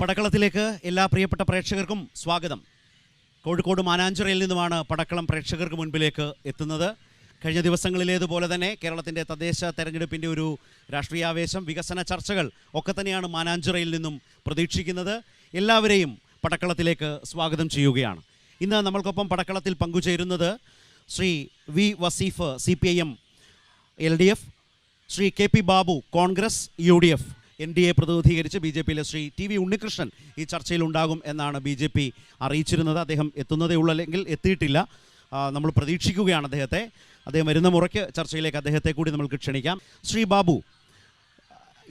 പടക്കളത്തിലേക്ക് എല്ലാ പ്രിയപ്പെട്ട പ്രേക്ഷകർക്കും സ്വാഗതം. കോഴിക്കോട് മാനാഞ്ചിറയിൽ നിന്നുമാണ് പടക്കളം പ്രേക്ഷകർക്ക് മുൻപിലേക്ക് എത്തുന്നത്. കഴിഞ്ഞ ദിവസങ്ങളിലേതുപോലെ തന്നെ കേരളത്തിൻ്റെ തദ്ദേശ തെരഞ്ഞെടുപ്പിൻ്റെ ഒരു രാഷ്ട്രീയാവേശം, വികസന ചർച്ചകൾ ഒക്കെ തന്നെയാണ് മാനാഞ്ചിറയിൽ നിന്നും പ്രതീക്ഷിക്കുന്നത്. എല്ലാവരെയും പടക്കളത്തിലേക്ക് സ്വാഗതം ചെയ്യുകയാണ്. ഇന്ന് നമ്മൾക്കൊപ്പം പടക്കളത്തിൽ പങ്കുചേരുന്നത് Shri V Vaseef CPIM LDF, Shri KP Babu Congress UDF, NDA പ്രതിനിധീകരിച്ച് BJPയിലെ ശ്രീ TV ഉണ്ണികൃഷ്ണൻ ഈ ചർച്ചയിൽ ഉണ്ടാകും എന്നാണ് BJP അറിയിച്ചിരുന്നത്. അദ്ദേഹം എത്തുന്നതേ ഉള്ളൂ, അല്ലെങ്കിൽ എത്തിയിട്ടില്ല. നമ്മൾ പ്രതീക്ഷിക്കുകയാണ് അദ്ദേഹത്തെ. അദ്ദേഹം വരുന്ന മുറയ്ക്ക് ചർച്ചയിലേക്ക് അദ്ദേഹത്തെ കൂടി നമ്മൾക്ക് ക്ഷണിക്കാം. ശ്രീ ബാബു,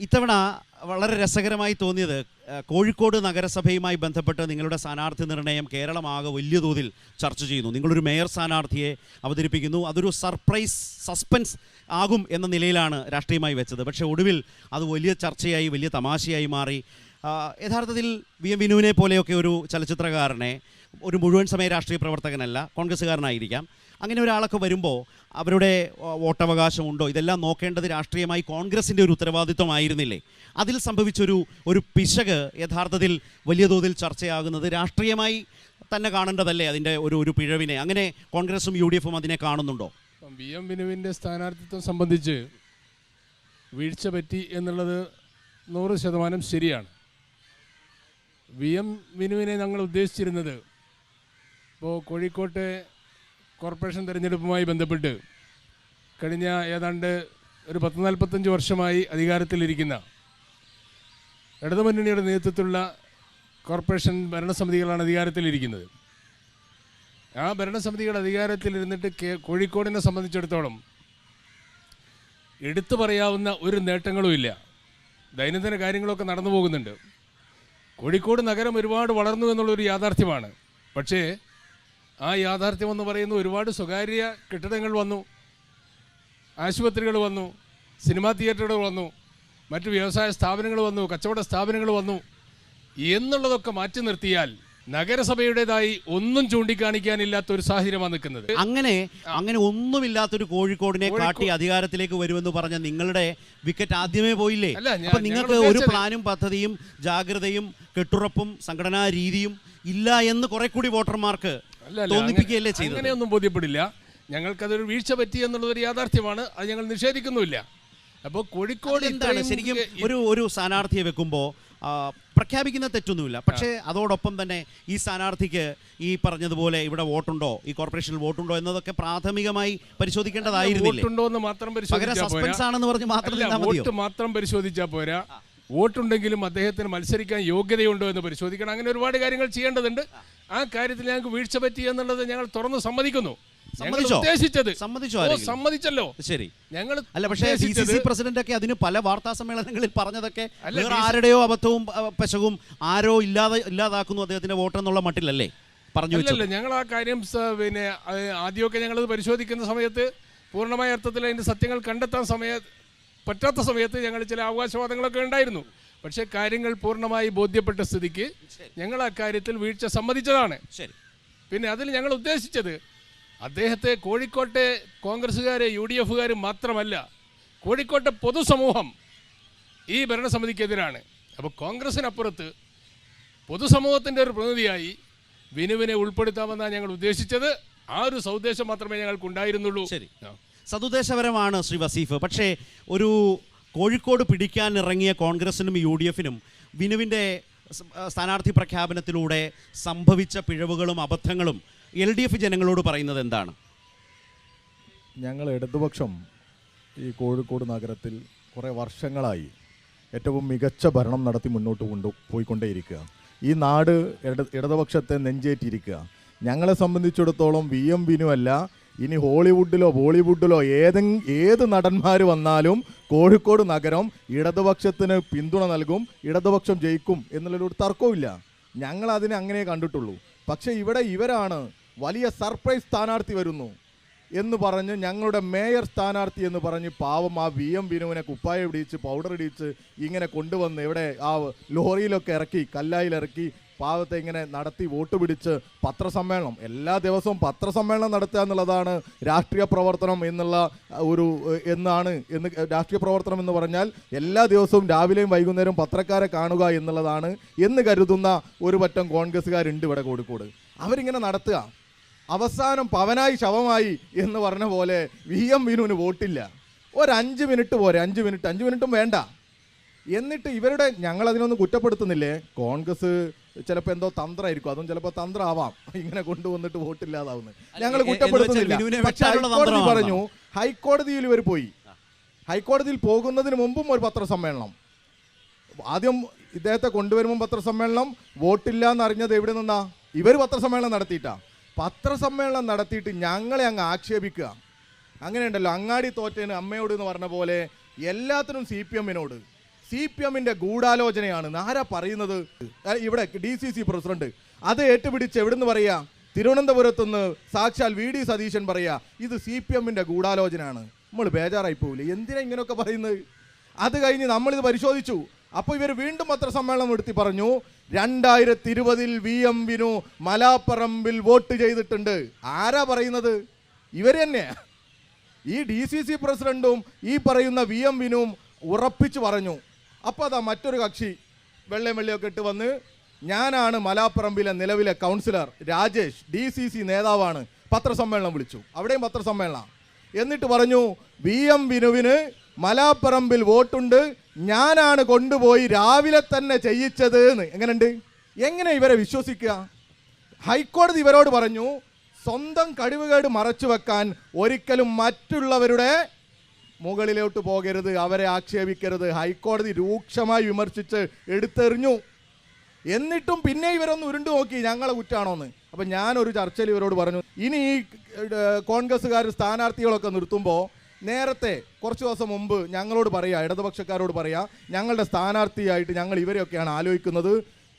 ഇത്തവണ വളരെ രസകരമായി തോന്നിയത് കോഴിക്കോട് നഗരസഭയുമായി ബന്ധപ്പെട്ട് നിങ്ങളുടെ സ്ഥാനാർത്ഥി നിർണയം കേരളമാകെ വലിയ തോതിൽ ചർച്ച ചെയ്യുന്നു. നിങ്ങളൊരു മേയർ സ്ഥാനാർത്ഥിയെ അവതരിപ്പിക്കുന്നു. അതൊരു സർപ്രൈസ് സസ്പെൻസ് ആകും എന്ന നിലയിലാണ് രാഷ്ട്രീയമായി വെച്ചത്. പക്ഷേ ഒടുവിൽ അത് വലിയ ചർച്ചയായി, വലിയ തമാശയായി മാറി. യഥാർത്ഥത്തിൽ VM വിനുവിനെ പോലെയൊക്കെ ഒരു ചലച്ചിത്രകാരനെ, ഒരു മുഴുവൻ സമയ രാഷ്ട്രീയ പ്രവർത്തകനല്ല, കോൺഗ്രസ്സുകാരനായിരിക്കാം, അങ്ങനെ ഒരാളൊക്കെ വരുമ്പോൾ അവരുടെ വോട്ടവകാശമുണ്ടോ, ഇതെല്ലാം നോക്കേണ്ടത് രാഷ്ട്രീയമായി കോൺഗ്രസിൻ്റെ ഒരു ഉത്തരവാദിത്വമായിരുന്നില്ലേ? അതിൽ സംഭവിച്ചൊരു പിശക് യഥാർത്ഥത്തിൽ വലിയ തോതിൽ ചർച്ചയാകുന്നത് രാഷ്ട്രീയമായി തന്നെ കാണേണ്ടതല്ലേ അതിൻ്റെ ഒരു പിഴവിനെ? അങ്ങനെ കോൺഗ്രസും UDFും അതിനെ കാണുന്നുണ്ടോ? VM വിനുവിൻ്റെ സ്ഥാനാർത്ഥിത്വം സംബന്ധിച്ച് വീഴ്ച പറ്റി എന്നുള്ളത് 100% ശരിയാണ്. VM വിനുവിനെ ഞങ്ങൾ ഉദ്ദേശിച്ചിരുന്നത് ഇപ്പോൾ കോഴിക്കോട്ടെ കോർപ്പറേഷൻ തിരഞ്ഞെടുപ്പുമായി ബന്ധപ്പെട്ട് കഴിഞ്ഞ ഏതാണ്ട് ഒരു 40-45 വർഷമായി അധികാരത്തിലിരിക്കുന്ന ഇടതുമുന്നണിയുടെ നേതൃത്വത്തിലുള്ള കോർപ്പറേഷൻ ഭരണസമിതികളാണ് അധികാരത്തിലിരിക്കുന്നത്. ആ ഭരണസമിതികൾ അധികാരത്തിലിരുന്നിട്ട് കോഴിക്കോടിനെ സംബന്ധിച്ചിടത്തോളം എടുത്തു പറയാവുന്ന ഒരു നേട്ടങ്ങളുമില്ല. ദൈനംദിന കാര്യങ്ങളൊക്കെ നടന്നു പോകുന്നുണ്ട്. കോഴിക്കോട് നഗരം ഒരുപാട് വളർന്നു എന്നുള്ളൊരു യാഥാർത്ഥ്യമാണ്. പക്ഷേ ആ യാഥാർത്ഥ്യം എന്ന് പറയുന്ന ഒരുപാട് സ്വകാര്യ കെട്ടിടങ്ങൾ വന്നു, ആശുപത്രികൾ വന്നു, സിനിമാ തിയേറ്ററുകൾ വന്നു, മറ്റു വ്യവസായ സ്ഥാപനങ്ങൾ വന്നു, കച്ചവട സ്ഥാപനങ്ങൾ വന്നു എന്നുള്ളതൊക്കെ മാറ്റി നിർത്തിയാൽ നഗരസഭയുടേതായി ഒന്നും ചൂണ്ടിക്കാണിക്കാനില്ലാത്തൊരു സാഹചര്യമാണ് നിൽക്കുന്നത്. അങ്ങനെ ഒന്നുമില്ലാത്തൊരു കോഴിക്കോടിനെ കാട്ടി അധികാരത്തിലേക്ക് വരുമെന്ന് പറഞ്ഞ നിങ്ങളുടെ വിക്കറ്റ് ആദ്യമേ പോയില്ലേ? അപ്പൊ നിങ്ങൾക്ക് ഒരു പ്ലാനും പദ്ധതിയും ജാഗ്രതയും കെട്ടുറപ്പും സംഘടനാ രീതിയും ഇല്ല എന്ന് കുറെ കൂടി വോട്ടർമാർക്ക് തോന്നിപ്പിക്കുകയല്ലേ ചെയ്തത്? അങ്ങനെയൊന്നും ബോധ്യപ്പെടില്ല. ഞങ്ങൾക്കതൊരു വീഴ്ച പറ്റി എന്നുള്ളതൊരു യാഥാർത്ഥ്യമാണ്. അത് ഞങ്ങൾ നിഷേധിക്കുന്നുമില്ല. അപ്പോൾ കോഴിക്കോട് എന്താണ് ശരിക്കും ഒരു സ്ഥാനാർത്ഥിയെ വെക്കുമ്പോൾ പ്രഖ്യാപിക്കുന്ന തെറ്റൊന്നുമില്ല. പക്ഷേ അതോടൊപ്പം തന്നെ ഈ സ്ഥാനാർത്ഥിക്ക് ഈ പറഞ്ഞതുപോലെ ഇവിടെ വോട്ടുണ്ടോ, ഈ കോർപ്പറേഷനിൽ വോട്ടുണ്ടോ എന്നതൊക്കെ പ്രാഥമികമായി പരിശോധിക്കേണ്ടതായിരുന്നില്ലേ? വോട്ടുണ്ടോന്ന് മാത്രം വോട്ട് മാത്രം പരിശോധിച്ചാൽ പോരാ. വോട്ടുണ്ടെങ്കിലും അദ്ദേഹത്തിന് മത്സരിക്കാൻ യോഗ്യതയുണ്ടോ എന്ന് പരിശോധിക്കണം. അങ്ങനെ ഒരുപാട് കാര്യങ്ങൾ ചെയ്യേണ്ടതുണ്ട്. ആ കാര്യത്തിൽ ഞങ്ങൾക്ക് വീഴ്ച പറ്റി എന്നുള്ളത് ഞങ്ങൾ തുറന്ന് സമ്മതിക്കുന്നു. സമ്മതിച്ചല്ലോ. ശരി. ഞങ്ങൾ പക്ഷേ CCC പ്രസിഡന്റ് ഒക്കെ അതിന് പല വാർത്താ സമ്മേളനങ്ങളിൽ പറഞ്ഞതൊക്കെ ആരുടെയോ അബദ്ധവും പെശകും ആരോ ഇല്ലാതാക്കുന്നു അദ്ദേഹത്തിന്റെ വോട്ടെന്നുള്ള മട്ടിലല്ലേ പറഞ്ഞു? ഞങ്ങൾ ആ കാര്യം പിന്നെ ആദ്യമൊക്കെ ഞങ്ങളത് പരിശോധിക്കുന്ന സമയത്ത് പൂർണ്ണമായ അർത്ഥത്തിൽ അതിന്റെ സത്യങ്ങൾ കണ്ടെത്താൻ പറ്റാത്ത സമയത്ത് ഞങ്ങൾ ചില അവകാശവാദങ്ങളൊക്കെ ഉണ്ടായിരുന്നു. പക്ഷേ കാര്യങ്ങൾ പൂർണ്ണമായി ബോധ്യപ്പെട്ട സ്ഥിതിക്ക് ഞങ്ങൾ ആ കാര്യത്തിൽ വീഴ്ച സമ്മതിച്ചതാണ്. പിന്നെ അതിൽ ഞങ്ങൾ ഉദ്ദേശിച്ചത് അദ്ദേഹത്തെ കോഴിക്കോട്ടെ കോൺഗ്രസ്സുകാർ UDFുകാർ മാത്രമല്ല, കോഴിക്കോട്ടെ പൊതുസമൂഹം ഈ ഭരണസമിതിക്കെതിരാണ്. അപ്പോൾ കോൺഗ്രസിനപ്പുറത്ത് പൊതുസമൂഹത്തിൻ്റെ ഒരു പ്രതിനിധിയായി വിനുവിനെ ഉൾപ്പെടുത്താമെന്നാണ് ഞങ്ങൾ ഉദ്ദേശിച്ചത്. ആ ഒരു സൗദ്ദേശം മാത്രമേ ഞങ്ങൾക്കുണ്ടായിരുന്നുള്ളൂ. ശരി, സതുദ്ദേശപരമാണ് ശ്രീ വസീഫ്. പക്ഷേ ഒരു കോഴിക്കോട് പിടിക്കാൻ ഇറങ്ങിയ കോൺഗ്രസിനും UDFിനും വിനുവിൻ്റെ സ്ഥാനാർത്ഥി പ്രഖ്യാപനത്തിലൂടെ സംഭവിച്ച പിഴവുകളും അബദ്ധങ്ങളും LDF ജനങ്ങളോട് പറയുന്നത് എന്താണ്? ഞങ്ങൾ ഇടതുപക്ഷം ഈ കോഴിക്കോട് നഗരത്തിൽ കുറേ വർഷങ്ങളായി ഏറ്റവും മികച്ച ഭരണം നടത്തി മുന്നോട്ട് പോയിക്കൊണ്ടേയിരിക്കുക. ഈ നാട് ഇടതുപക്ഷത്തെ നെഞ്ചേറ്റിരിക്കുക. ഞങ്ങളെ സംബന്ധിച്ചിടത്തോളം VM വിനു അല്ല, ഇനി ഹോളിവുഡിലോ ബോളിവുഡിലോ ഏത് നടന്മാർ വന്നാലും കോഴിക്കോട് നഗരം ഇടതുപക്ഷത്തിന് പിന്തുണ നൽകും, ഇടതുപക്ഷം ജയിക്കും എന്നുള്ളൊരു തർക്കവുമില്ല. ഞങ്ങളതിനെ അങ്ങനെ കണ്ടിട്ടുള്ളൂ. പക്ഷേ ഇവിടെ ഇവരാണ് വലിയ സർപ്രൈസ് സ്ഥാനാർത്ഥി വരുന്നു എന്ന് പറഞ്ഞ് ഞങ്ങളുടെ മേയർ സ്ഥാനാർത്ഥി എന്ന് പറഞ്ഞ് പാവം ആ VM വിനുവിനെ കുപ്പായ ഇടിച്ച് പൗഡർ ഇടിച്ച് ഇങ്ങനെ കൊണ്ടുവന്ന് ഇവിടെ ആ ലോറിയിലൊക്കെ ഇറക്കി, കല്ലായിലിറക്കി പാവത്തെ ഇങ്ങനെ നടത്തി വോട്ട് പിടിച്ച് പത്രസമ്മേളനം, എല്ലാ ദിവസവും പത്രസമ്മേളനം നടത്തുക എന്നുള്ളതാണ് രാഷ്ട്രീയ പ്രവർത്തനം എന്നുള്ള രാഷ്ട്രീയ പ്രവർത്തനം എന്ന് പറഞ്ഞാൽ എല്ലാ ദിവസവും രാവിലെയും വൈകുന്നേരവും പത്രക്കാരെ കാണുക എന്നുള്ളതാണ് എന്ന് കരുതുന്ന ഒരു പറ്റം കോൺഗ്രസ്സുകാരുണ്ട് ഇവിടെ കോഴിക്കോട്. അവരിങ്ങനെ നടത്തുക. അവസാനം പവനായി ശവമായി എന്ന് പറഞ്ഞ പോലെ VM വിനുവിന് വോട്ടില്ല. ഒരു 5 മിനിറ്റ് പോരെ, 5 മിനിറ്റും വേണ്ട. എന്നിട്ട് ഞങ്ങളതിനൊന്നും കുറ്റപ്പെടുത്തുന്നില്ലേ. കോൺഗ്രസ് ചിലപ്പോൾ എന്തോ തന്ത്രമായിരിക്കും, അതും ചിലപ്പോൾ തന്ത്രമാവാം ഇങ്ങനെ കൊണ്ടുവന്നിട്ട് വോട്ടില്ലാതാവുന്നത്. ഞങ്ങൾ കുറ്റപ്പെടുത്തുന്നില്ല. പക്ഷെ ഹൈക്കോടതി പറഞ്ഞു, ഹൈക്കോടതിയിൽ ഇവർ പോയി. ഹൈക്കോടതിയിൽ പോകുന്നതിന് മുമ്പും ഒരു പത്രസമ്മേളനം. ആദ്യം ഇദ്ദേഹത്തെ കൊണ്ടുവരുമ്പോൾ പത്രസമ്മേളനം, വോട്ടില്ല എന്നറിഞ്ഞത് എവിടെ നിന്നാ? ഇവർ പത്രസമ്മേളനം നടത്തിയിട്ടാ. പത്രസമ്മേളനം നടത്തിയിട്ട് ഞങ്ങളെ അങ്ങ് ആക്ഷേപിക്കുക. അങ്ങനെയുണ്ടല്ലോ, അങ്ങാടി തോറ്റേന് അമ്മയോട് എന്ന് പറഞ്ഞ പോലെ എല്ലാത്തിനും CPM-നോട്. CPM-ന്റെ ഗൂഢാലോചനയാണ്. ആരാ പറയുന്നത്? ഇവിടെ DCC പ്രസിഡന്റ് അത് ഏറ്റുപിടിച്ച് എവിടുന്ന് പറയാ? തിരുവനന്തപുരത്തുനിന്ന് സാക്ഷാൽ VD സതീശൻ പറയാ ഇത് CPM-ന്റെ ഗൂഢാലോചനയാണ്. നമ്മൾ ബേജാറായി പോവില്ലേ, എന്തിനാ ഇങ്ങനെയൊക്കെ പറയുന്നത്? അത് കഴിഞ്ഞ് നമ്മളിത് പരിശോധിച്ചു. അപ്പോൾ ഇവർ വീണ്ടും പത്രസമ്മേളനം നടത്തി പറഞ്ഞു 2020 VM വിനു മലാപ്പറമ്പിൽ വോട്ട് ചെയ്തിട്ടുണ്ട്. ആരാ പറയുന്നത്? ഇവർ തന്നെ. ഈ DCC പ്രസിഡന്റും ഈ പറയുന്ന VM വിനുവും ഉറപ്പിച്ചു പറഞ്ഞു. അപ്പോൾ അതാ മറ്റൊരു കക്ഷി വെള്ളയൊക്കെ ഇട്ട് വന്ന്, ഞാനാണ് മലാപ്പറമ്പിലെ നിലവിലെ കൗൺസിലർ രാജേഷ്, DCC നേതാവാണ്, പത്രസമ്മേളനം വിളിച്ചു. അവിടെയും പത്രസമ്മേളനം. എന്നിട്ട് പറഞ്ഞു VM വിനുവിന് മലാപ്പറമ്പിൽ വോട്ടുണ്ട്, ഞാനാണ് കൊണ്ടുപോയി രാവിലെ തന്നെ ചെയ്യിച്ചത് എന്ന്. എങ്ങനെയുണ്ട്? എങ്ങനെ ഇവരെ വിശ്വസിക്കുക? ഹൈക്കോടതി ഇവരോട് പറഞ്ഞു സ്വന്തം കഴിവുകേട് മറച്ചു വെക്കാൻ ഒരിക്കലും മറ്റുള്ളവരുടെ മുകളിലോട്ട് പോകരുത്, അവരെ ആക്ഷേപിക്കരുത്. ഹൈക്കോടതി രൂക്ഷമായി വിമർശിച്ച് എടുത്തെറിഞ്ഞു. എന്നിട്ടും പിന്നെ ഇവരൊന്ന് ഉരുണ്ടു നോക്കി ഞങ്ങളെ കുറ്റാണോന്ന്. അപ്പം ഞാനൊരു ചർച്ചയിൽ ഇവരോട് പറഞ്ഞു, ഇനി ഈ കോൺഗ്രസ്സുകാർ സ്ഥാനാർത്ഥികളൊക്കെ നിർത്തുമ്പോൾ നേരത്തെ കുറച്ച് ദിവസം മുമ്പ് ഞങ്ങളോട് പറയാ, ഇടതുപക്ഷക്കാരോട് പറയാ, ഞങ്ങളുടെ സ്ഥാനാർത്ഥിയായിട്ട് ഞങ്ങൾ ഇവരെയൊക്കെയാണ് ആലോചിക്കുന്നത്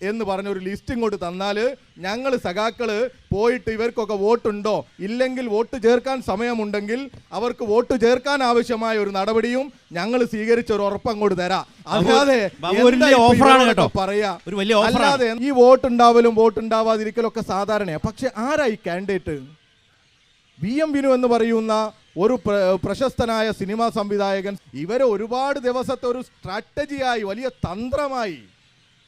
എന്ന് പറഞ്ഞൊരു ലിസ്റ്റ് ഇങ്ങോട്ട് തന്നാൽ ഞങ്ങൾ സഖാക്കൾ പോയിട്ട് ഇവർക്കൊക്കെ വോട്ടുണ്ടോ, ഇല്ലെങ്കിൽ വോട്ട് ചേർക്കാൻ സമയമുണ്ടെങ്കിൽ അവർക്ക് വോട്ട് ചേർക്കാൻ ആവശ്യമായ ഒരു നടപടിയും ഞങ്ങൾ സ്വീകരിച്ച ഒരു ഉറപ്പ് അങ്ങോട്ട് തരാം. അല്ലാതെ പറയാ, അല്ലാതെ ഈ വോട്ട് ഉണ്ടാവലും വോട്ട് ഉണ്ടാവാതിരിക്കലൊക്കെ സാധാരണയാണ്. പക്ഷെ ആരായി കാൻഡിഡേറ്റ്? VM വിനു എന്ന് പറയുന്ന ഒരു പ്രശസ്തനായ സിനിമാ സംവിധായകൻ. ഇവരെ ഒരുപാട് ദിവസത്തെ ഒരു സ്ട്രാറ്റജിയായി, വലിയ തന്ത്രമായി,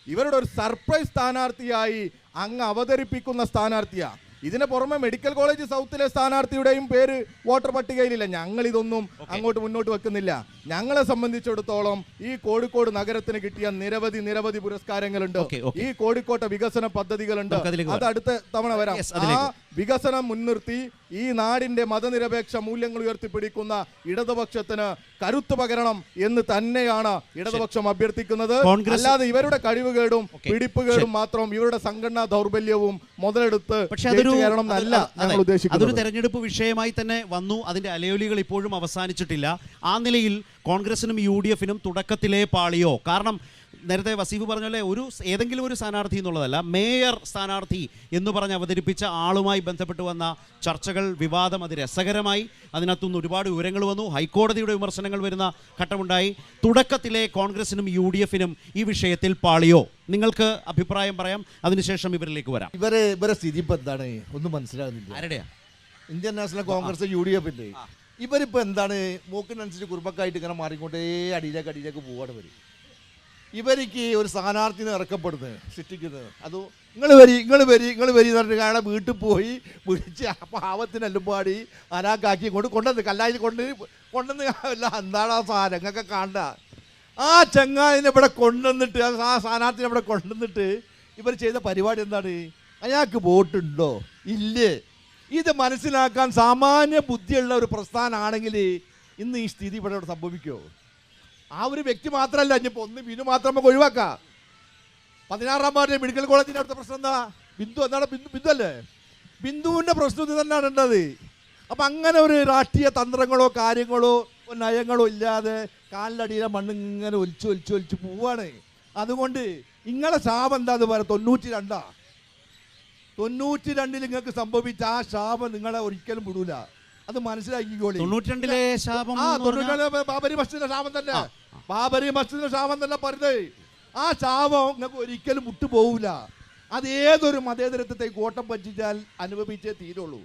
ഇവരുടെ ഒരു സർപ്രൈസ് സ്ഥാനാർത്ഥിയായി അങ്ങ് അവതരിപ്പിക്കുന്ന സ്ഥാനാർത്ഥിയാ. ഇതിന് പുറമെ മെഡിക്കൽ കോളേജ് സൗത്തിലെ സ്ഥാനാർത്ഥിയുടെയും പേര് വോട്ടർ പട്ടികയിലില്ല. ഞങ്ങൾ ഇതൊന്നും അങ്ങോട്ട് മുന്നോട്ട് വെക്കുന്നില്ല. ഞങ്ങളെ സംബന്ധിച്ചിടത്തോളം ഈ കോഴിക്കോട് നഗരത്തിന് കിട്ടിയ നിരവധി പുരസ്കാരങ്ങളുണ്ട്. ഈ കോഴിക്കോട്ടെ വികസന പദ്ധതികളുണ്ട്. അത് അടുത്ത തവണ വരാം. ആ വികസനം മുൻനിർത്തി ഈ നാടിന്റെ മതനിരപേക്ഷ മൂല്യങ്ങൾ ഉയർത്തിപ്പിടിക്കുന്ന ഇടതുപക്ഷത്തിന് കരുത്തു പകരണം എന്ന് തന്നെയാണ് ഇടതുപക്ഷം അഭ്യർത്ഥിക്കുന്നത്. അല്ലാതെ ഇവരുടെ കഴിവുകേടും പിടിപ്പുകേടും മാത്രം, ഇവരുടെ സംഘടനാ ദൗർബല്യവും മുതലെടുത്ത് അതൊരു തെരഞ്ഞെടുപ്പ് വിഷയമായി തന്നെ വന്നു. അതിന്റെ അലയൊലികൾ ഇപ്പോഴും അവസാനിച്ചിട്ടില്ല. ആ നിലയിൽ കോൺഗ്രസിനും UDF-നും തുടക്കത്തിലേ പാളിയോ? കാരണം നേരത്തെ വസീഫ് പറഞ്ഞല്ലേ, ഏതെങ്കിലും ഒരു സ്ഥാനാർത്ഥി എന്നുള്ളതല്ല, മേയർ സ്ഥാനാർത്ഥി എന്ന് പറഞ്ഞ് അവതരിപ്പിച്ച ആളുമായി ബന്ധപ്പെട്ട് വന്ന ചർച്ചകൾ, വിവാദം, അത് രസകരമായി. അതിനകത്തുനിന്ന് ഒരുപാട് വിവരങ്ങൾ വന്നു. ഹൈക്കോടതിയുടെ വിമർശനങ്ങൾ വരുന്ന ഘട്ടമുണ്ടായി. തുടക്കത്തിലെ കോൺഗ്രസിനും UDF-നും ഈ വിഷയത്തിൽ പാളിയോ? നിങ്ങൾക്ക് അഭിപ്രായം പറയാം, അതിനുശേഷം ഇവരിലേക്ക് വരാം. ഇവരെ സ്ഥിതി ഇപ്പം എന്താണ് ഒന്നും മനസ്സിലാകുന്നില്ല. ആരുടെയാ? ഇന്ത്യൻ നാഷണൽ കോൺഗ്രസ് UDF-ന്റെ. ഇവരിപ്പോൾ എന്താണ് മൂക്കിനനുസരിച്ച് കുറുമ്പക്കായിട്ട് ഇങ്ങനെ മാറിക്കൊണ്ടേ അടിയിലേക്ക് പോവാണ്. ഇവർക്ക് ഒരു സ്ഥാനാർത്ഥിനെ ഇറക്കപ്പെടുന്നത്, സൃഷ്ടിക്കുന്നത്, അതോ നിങ്ങൾ വരി എന്ന് പറഞ്ഞിട്ട് അയാളെ വീട്ടിൽ പോയി വിളിച്ച് പാവത്തിനെല്ലാം പാടി അനാക്കാക്കി കൊണ്ടുവന്ന് കല്ലായിൽ കൊണ്ടുവന്ന് എന്താണ് ആ സാധനം ഞങ്ങൾക്ക് കാണണ്ട. ആ ചങ്ങാതിനെ ഇവിടെ കൊണ്ടുവന്നിട്ട്, ആ സ്ഥാനാർത്ഥിനെ ഇവിടെ കൊണ്ടുവന്നിട്ട് ഇവർ ചെയ്ത പരിപാടി എന്താണ്? അയാൾക്ക് വോട്ടുണ്ടോ ഇല്ലേ ഇത് മനസ്സിലാക്കാൻ സാമാന്യ ബുദ്ധിയുള്ള ഒരു പ്രസ്ഥാനമാണെങ്കിൽ ഇന്ന് ഈ സ്ഥിതി ഇവിടെ സംഭവിക്കുമോ? ആ ഒരു വ്യക്തി മാത്രമല്ല, ഇനിയിപ്പോൾ ഒന്ന് ബിനു മാത്രം നമുക്ക് ഒഴിവാക്കാം. 16-ാം വാർഡിലെ മെഡിക്കൽ കോളേജിൻ്റെ അടുത്ത പ്രശ്നം എന്താ? ബിന്ദു എന്താണ്? ബിന്ദു അല്ലേ? ബിന്ദുവിൻ്റെ പ്രശ്നം ഇത് തന്നെയാണ് ഉണ്ടത്. അപ്പം അങ്ങനെ ഒരു രാഷ്ട്രീയ തന്ത്രങ്ങളോ കാര്യങ്ങളോ നയങ്ങളോ ഇല്ലാതെ കാലിലടിയിലെ മണ്ണ് ഇങ്ങനെ ഒലിച്ച് പോവാണ്. അതുകൊണ്ട് നിങ്ങളെ ശാപം എന്താന്ന് പറയാം? 92 നിങ്ങൾക്ക് സംഭവിച്ച ആ ശാപം നിങ്ങളെ ഒരിക്കലും വിടൂല. അത് മനസ്സിലാക്കിക്കോളി. 92-ലെ ശാപം, 92 ബാബരി മസ്ജിദിന്റെ ശാപം തന്നെ. ബാബരി മസ്ജിദിന്റെ ശാപം തന്നെ പറയുന്നത്. ആ ശാപം നിങ്ങൾക്ക് ഒരിക്കലും വിട്ടുപോകില്ല. അത് ഏതൊരു മതേതരത്വത്തേക്ക് ഓട്ടം പറ്റിച്ചാൽ അനുഭവിച്ചേ തീരുള്ളൂ.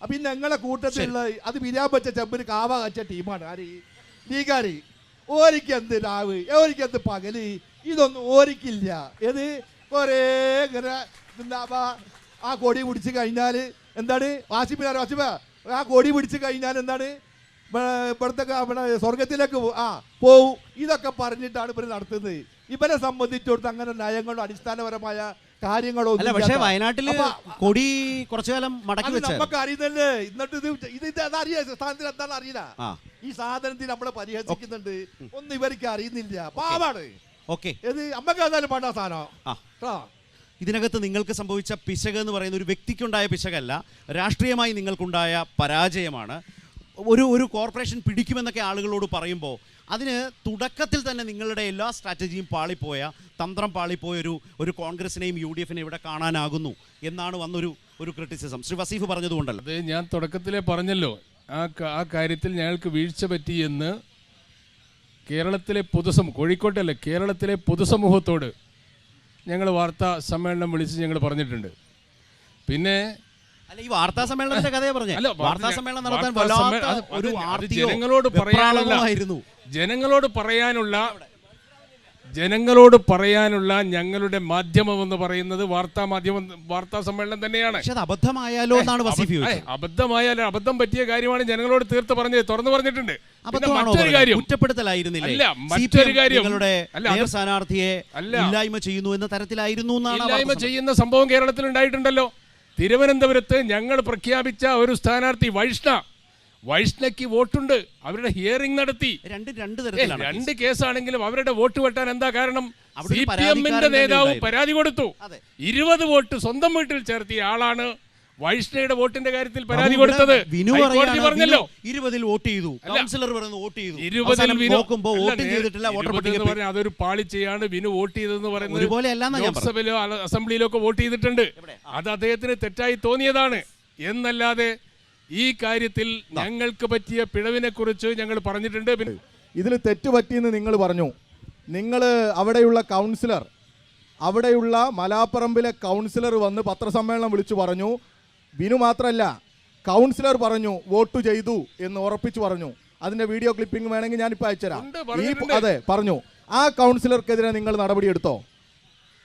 അപ്പം ഈ ഞങ്ങളെ കൂട്ടത്തിലുള്ള അത് വിരാൻ പറ്റ ചെമ്പിന് കാവ കച്ച ടീമാണ് ആര് ലീഗാരി. ഓരിക്ക് എന്ത് രാവ്, ഓരിക്ക് എന്ത് പകല്, ഇതൊന്നും ഓരിക്കില്ല. ഏത് കുറേ ഇങ്ങനെ എന്താ ആ കൊടി പിടിച്ച് കഴിഞ്ഞാൽ എന്താണ് വാസിപ്പ ആ കൊടി പിടിച്ച് കഴിഞ്ഞാൽ എന്താണ് ഇവിടുത്തെ സ്വർഗത്തിലേക്ക് പോവും. ഇതൊക്കെ പറഞ്ഞിട്ടാണ് ഇവർ നടത്തുന്നത്. ഇവരെ സംബന്ധിച്ചിടത്ത് അങ്ങനെ നയങ്ങളോ അടിസ്ഥാനപരമായ കാര്യങ്ങളോ പക്ഷേ വയനാട്ടില് കൊടി കുറച്ചു കാലം മടക്കി വെച്ച നമുക്ക് അറിയുന്നല്ലേ. എന്നിട്ട് ഇത് അതറിയ സ്ഥാനത്തിന് എന്താണ് അറിയില്ല. ഈ സാധനത്തിന് നമ്മളെ പരിഹസിക്കുന്നുണ്ട്. ഒന്നും ഇവർക്ക് അറിയുന്നില്ല. പാവാണ്. ഓക്കെ, ഇത് അമ്മക്ക് എന്തായാലും വേണ്ട സാധനം. ഇതിനകത്ത് നിങ്ങൾക്ക് സംഭവിച്ച പിശക് എന്ന് പറയുന്ന ഒരു വ്യക്തിക്കുണ്ടായ പിശകല്ല, രാഷ്ട്രീയമായി നിങ്ങൾക്കുണ്ടായ പരാജയമാണ്. ഒരു കോർപ്പറേഷൻ പിടിക്കുമെന്നൊക്കെ ആളുകളോട് പറയുമ്പോൾ അതിന് തുടക്കത്തിൽ തന്നെ നിങ്ങളുടെ എല്ലാ സ്ട്രാറ്റജിയും പാളിപ്പോയ, തന്ത്രം പാളിപ്പോയ ഒരു കോൺഗ്രസിനെയും UDF-നെയും ഇവിടെ കാണാനാകുന്നു എന്നാണ് വന്നൊരു ക്രിറ്റിസിസം ശ്രീ വസീഫ് പറഞ്ഞതുകൊണ്ടല്ലോ. അത് ഞാൻ തുടക്കത്തിലേ പറഞ്ഞല്ലോ, ആ കാര്യത്തിൽ ഞങ്ങൾക്ക് വീഴ്ച പറ്റിയെന്ന് കേരളത്തിലെ കോഴിക്കോട്ടല്ലേ, കേരളത്തിലെ പൊതുസമൂഹത്തോട് ഞങ്ങൾ വാർത്താ സമ്മേളനം വിളിച്ച് ഞങ്ങൾ പറഞ്ഞിട്ടുണ്ട്. പിന്നെ അല്ല, ഈ വാർത്താ സമ്മേളനത്തിന്റെ കഥയെ പറഞ്ഞേ. വാർത്താ സമ്മേളനം നടത്താൻ ജനങ്ങളോട് പറയാനുള്ള ഞങ്ങളുടെ മാധ്യമം എന്ന് പറയുന്നത് വാർത്താ സമ്മേളനം തന്നെയാണ്. പക്ഷെ അത് അബദ്ധമായാലോ എന്നാണ് വസീഫ് ചോദിച്ചത്. അബദ്ധമായാലും അബദ്ധം പറ്റിയ കാര്യമാണ് ജനങ്ങളോട് തുറന്നു പറഞ്ഞിട്ടുണ്ട്. മറ്റൊരു കാര്യം കുറ്റപ്പെടുത്തലായിരുന്നില്ല, മറ്റൊരു കാര്യം സ്ഥാനാർത്ഥിയെ ഇല്ലായ്മ ചെയ്യുന്നു എന്ന തരത്തിലായിരുന്നു. ഇല്ലായ്മ ചെയ്യുന്ന സംഭവം കേരളത്തിൽ ഉണ്ടായിട്ടുണ്ടല്ലോ. തിരുവനന്തപുരത്ത് ഞങ്ങൾ പ്രഖ്യാപിച്ച ഒരു സ്ഥാനാർത്ഥി വൈഷ്ണയ്ക്ക് വോട്ടുണ്ട്. അവരുടെ ഹിയറിംഗ് നടത്തി. രണ്ട് കേസാണെങ്കിലും അവരുടെ വോട്ട് വെട്ടാൻ എന്താ കാരണം? CPM-ന്റെ നേതാവ് പരാതി കൊടുത്തു. 20 വോട്ട് സ്വന്തം വീട്ടിൽ ചേർത്തിയ ആളാണ് വൈഷ്ണയുടെ വോട്ടിന്റെ കാര്യത്തിൽ പരാതി കൊടുത്തത്. പറഞ്ഞല്ലോ 20-ൽ വോട്ട് ചെയ്തു, കൗൺസിലർ പറയുന്നു വോട്ട് ചെയ്തു. 20-ൽ അതൊരു പാളിച്ചയാണ്. വിനു വോട്ട് ചെയ്തതെന്ന് പറയുന്നത് ലോക്സഭയിലോ അസംബ്ലിയിലോ ഒക്കെ വോട്ട് ചെയ്തിട്ടുണ്ട്. അത് അദ്ദേഹത്തിന് തെറ്റായി തോന്നിയതാണ് എന്നല്ലാതെ ഈ കാര്യത്തിൽ ഞങ്ങൾക്ക് പറ്റിയ പിഴവിനെ കുറിച്ച് ഞങ്ങൾ പറഞ്ഞിട്ടുണ്ട്. ഇതിൽ തെറ്റ് പറ്റിയെന്ന് നിങ്ങൾ പറഞ്ഞു. നിങ്ങൾ അവിടെയുള്ള കൗൺസിലർ, അവിടെയുള്ള മലാപ്പറമ്പിലെ കൗൺസിലർ വന്ന് പത്രസമ്മേളനം വിളിച്ചു പറഞ്ഞു. ബിനു മാത്രമല്ല, കൗൺസിലർ പറഞ്ഞു വോട്ട് ചെയ്തു എന്ന് ഉറപ്പിച്ചു പറഞ്ഞു. അതിന്റെ വീഡിയോ ക്ലിപ്പിംഗ് വേണമെങ്കിൽ ഞാനിപ്പോൾ അയച്ചുതരാം. അതെ, പറഞ്ഞു. ആ കൗൺസിലർക്കെതിരെ നിങ്ങൾ നടപടി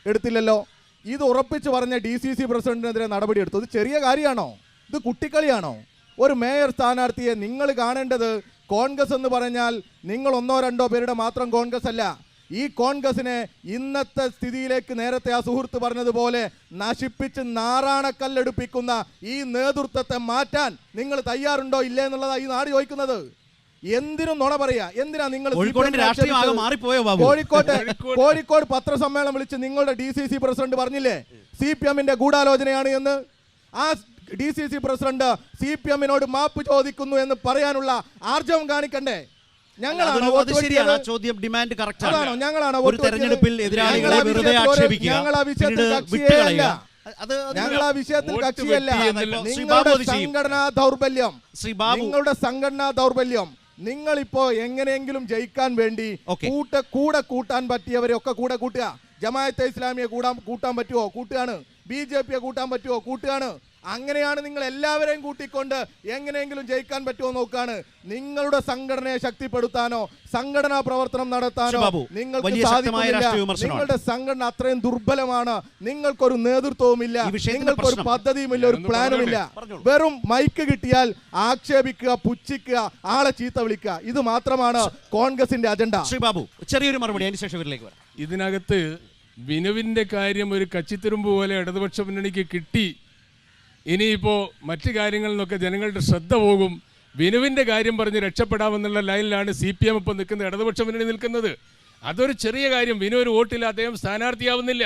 എടുത്തില്ലല്ലോ. ഇത് ഉറപ്പിച്ച് പറഞ്ഞ DCC പ്രസിഡന്റിനെതിരെ നടപടി എടുത്തു. ഇത് ചെറിയ കാര്യമാണോ? ഇത് കുട്ടിക്കളിയാണോ? ഒരു മേയർ സ്ഥാനാർത്ഥിയെ നിങ്ങൾ കാണേണ്ടത് കോൺഗ്രസ് എന്ന് പറഞ്ഞാൽ നിങ്ങൾ 1-2 പേരുടെ മാത്രം കോൺഗ്രസ് അല്ല. ഈ കോൺഗ്രസിനെ ഇന്നത്തെ സ്ഥിതിയിലേക്ക് നേരത്തെ ആ സുഹൃത്ത് പറഞ്ഞതുപോലെ നശിപ്പിച്ച് നാറാണക്കല്ലെടുപ്പിക്കുന്ന ഈ നേതൃത്വത്തെ മാറ്റാൻ നിങ്ങൾ തയ്യാറുണ്ടോ ഇല്ലേ എന്നുള്ളതാണ് ഈ നാട് ചോദിക്കുന്നത്. എന്തിനും നുണ പറയാ? എന്തിനാ നിങ്ങൾ കോഴിക്കോട് പത്രസമ്മേളനം വിളിച്ച് നിങ്ങളുടെ DCC പ്രസിഡന്റ് പറഞ്ഞില്ലേ CPM-ന്റെ ഗൂഢാലോചനയാണ് എന്ന്? ആ DCC പ്രസിഡന്റ് CPM-നോട് മാപ്പ് ചോദിക്കുന്നു എന്ന് പറയാനുള്ള ആർജവം കാണിക്കണ്ടേ? ഞങ്ങളാണ് ഞങ്ങൾ ആ വിഷയത്തിൽ കക്ഷിയല്ല. നിങ്ങളുടെ സംഘടനാ ദൗർബല്യം നിങ്ങളിപ്പോ എങ്ങനെയെങ്കിലും ജയിക്കാൻ വേണ്ടി കൂടെ കൂട്ടാൻ പറ്റിയവരെ ഒക്കെ കൂടെ കൂട്ടുക. ജമാഅത്തെ ഇസ്ലാമിയെ കൂട്ടാൻ പറ്റുമോ? കൂട്ടുകയാണ്. BJP-യെ കൂട്ടാൻ പറ്റുമോ? കൂട്ടുകയാണ്. അങ്ങനെയാണ് നിങ്ങൾ എല്ലാവരെയും കൂട്ടിക്കൊണ്ട് എങ്ങനെയെങ്കിലും ജയിക്കാൻ പറ്റുമോ നോക്കാണ്. നിങ്ങളുടെ സംഘടനയെ ശക്തിപ്പെടുത്താനോ സംഘടനാ പ്രവർത്തനം നടത്താനോ നിങ്ങൾക്ക് സാധിക്കുന്നില്ല. നിങ്ങളുടെ സംഘടന അത്രയും ദുർബലമാണ്. നിങ്ങൾക്കൊരു നേതൃത്വവുമില്ല, നിങ്ങൾക്കൊരു പദ്ധതിയുമില്ല, ഒരു പ്ലാനുമില്ല. വെറും മൈക്ക് കിട്ടിയാൽ ആക്ഷേപിക്കുക, പുച്ഛിക്കുക, ആളെ ചീത്ത വിളിക്കുക, ഇത് മാത്രമാണ് കോൺഗ്രസിന്റെ അജണ്ട. ശ്രീബാബു, ചെറിയൊരു മറുപടി അതിനുശേഷം ഇതിനകത്ത് വിനുവിന്റെ കാര്യം ഒരു കച്ചിത്തുരുമ്പ് പോലെ ഇടതുപക്ഷ മുന്നണിക്ക് കിട്ടി. ഇനിയിപ്പോൾ മറ്റു കാര്യങ്ങളിൽ നിന്നൊക്കെ ജനങ്ങളുടെ ശ്രദ്ധ പോകും. വിനുവിൻ്റെ കാര്യം പറഞ്ഞ് രക്ഷപ്പെടാമെന്നുള്ള ലൈനിലാണ് CPM ഇപ്പം നിൽക്കുന്നത്, ഇടതുപക്ഷ മുന്നണി നിൽക്കുന്നത്. അതൊരു ചെറിയ കാര്യം. വിനു ഒരു വോട്ടില്ല, അദ്ദേഹം സ്ഥാനാർത്ഥിയാവുന്നില്ല.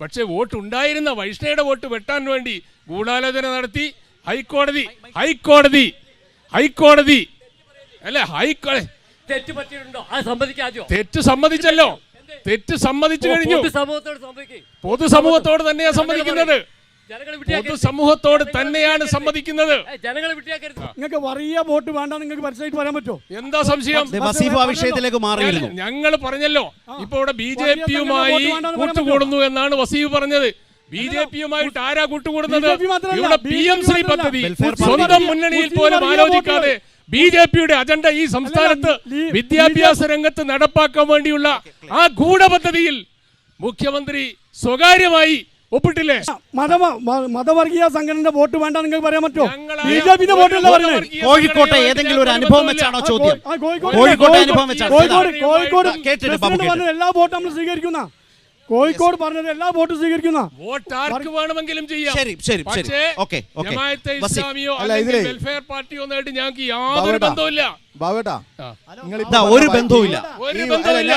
പക്ഷേ വോട്ടുണ്ടായിരുന്ന വൈഷ്ണയുടെ വോട്ട് വെട്ടാൻ വേണ്ടി ഗൂഢാലോചന നടത്തി ഹൈക്കോടതി അല്ലേ തെറ്റ് സമ്മതിച്ചല്ലോ. തെറ്റ് സമ്മതിച്ചു കഴിഞ്ഞു. പൊതുസമൂഹത്തോട് തന്നെയാണ് സമ്മതിക്കുന്നത്. പൊതുസമൂഹത്തോട് തന്നെയാണ് സമ്മതിക്കുന്നത്. നിങ്ങൾക്ക് വലിയ വോട്ട് വേണ്ട, നിങ്ങൾക്ക് മനസ്സിലായിട്ട് പറയാൻ പറ്റുമോ? എന്താ സംശയം? ഞങ്ങൾ പറഞ്ഞല്ലോ, ഇപ്പൊ ഇവിടെ BJP-യുമായി കൂട്ടുകൂടുന്നു എന്നാണ് വസീഫ് പറഞ്ഞത്. ബിജെപിയുമായിട്ട് ആരാ കൂട്ടുകൂടുന്നത്? BJP മാത്രമല്ല, ഇവിടെ PMC പദ്ധതി വെൽഫെയർ സ്വന്തം മുന്നണിയിൽ പോലും ആലോചിക്കാതെ ബിജെപിയുടെ അജണ്ട ഈ സംസ്ഥാനത്ത് വിദ്യാഭ്യാസ രംഗത്ത് നടപ്പാക്കാൻ വേണ്ടിയുള്ള ആ ഗൂഢപദ്ധതിയിൽ മുഖ്യമന്ത്രി സ്വകാര്യമായി ഒപ്പിട്ടില്ലേ? മതവർഗീയ സംഘടനയുടെ വോട്ട് വേണ്ട നിങ്ങൾക്ക് പറയാൻ പറ്റുമോ? ഞങ്ങളായ ബിജെപിന്റെ വോട്ടല്ല പറയുന്നത്. കോഴിക്കോട്ടെ ഏതെങ്കിലും ഒരു അനുഭവം വെച്ചാണോ ചോദ്യം? കോഴിക്കോട്ടെ അനുഭവം വെച്ചാണ്. കോഴിക്കോട് കേട്ടിട്ട് ബാബു പ്രസിഡന്റ് പറഞ്ഞ എല്ലാ വോട്ടും നമ്മൾ സ്വീകരിക്കുന്ന, കോഴിക്കോട് പറഞ്ഞത് എല്ലാ വോട്ടും സ്വീകരിക്കുന്ന. വോട്ട് ആർക്ക് വേണമെങ്കിലും ചെയ്യാം. ശരി ശരി ശരി പക്ഷേ ഓക്കെ ഓക്കെ ജമാഅത്തെ വസീം. ഇസ്ലാമിയോ അല്ല, അല്ലെങ്കിൽ ഇതിലേ വെൽഫെയർ പാർട്ടിയോ ആയിട്ട് ഞങ്ങൾക്ക് യാതൊരു ബാബുവേട്ടാ, ബന്ധവുമില്ല. ബാബേട്ടാ ആ. ഇതാ ഒരു ബന്ധവുമില്ല. ഒരു ഞാൻ ബന്ധവുമില്ല.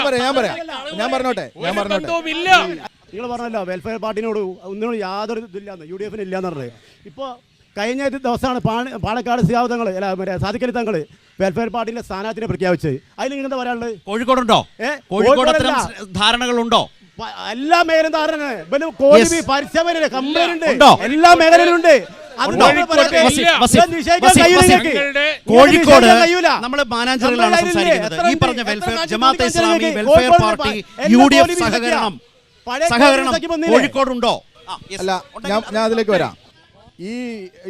ഞാൻ പറഞ്ഞോട്ടെ ഒരു ബന്ധവുമില്ല. നിങ്ങൾ പറഞ്ഞല്ലോ വെൽഫെയർ പാർട്ടിനോട് ഒന്നിനോട് യാതൊരു ഇതില്ലാന്ന്, UDF ഇല്ലാന്ന് പറഞ്ഞത്. ഇപ്പോൾ കഴിഞ്ഞ ദിവസമാണ് പാലക്കാട് സിയാവതങ്ങൾ മറ്റേ സാദിഖലി തങ്ങൾ വെൽഫെയർ പാർട്ടിന്റെ സ്ഥാനാർത്ഥിനെ പ്രഖ്യാപിച്ചത്. അതിൽ നിങ്ങൾ എന്താ പറയാനുള്ളത്? കോഴിക്കോടുണ്ടോ? കോഴിക്കോട് അത്തരം ധാരണകളുണ്ടോ? എല്ലാ മേഖലയും ധാരണ പരിശോധന കമ്പനിയുണ്ട്, ഉണ്ടോ? എല്ലാ മേഖലയിലും ഉണ്ട്. ഉണ്ടോ? കോഴിക്കോട് നമ്മൾ മാനാഞ്ചിറയിലാണ് സംസാരിക്കുന്നത്. ഈ പറഞ്ഞ welfare Jamaat-e Islami welfare party UDF സഹകരണം കോഴിക്കോടുണ്ടോ? അല്ല, ഞാൻ അതിലേക്ക് വരാം.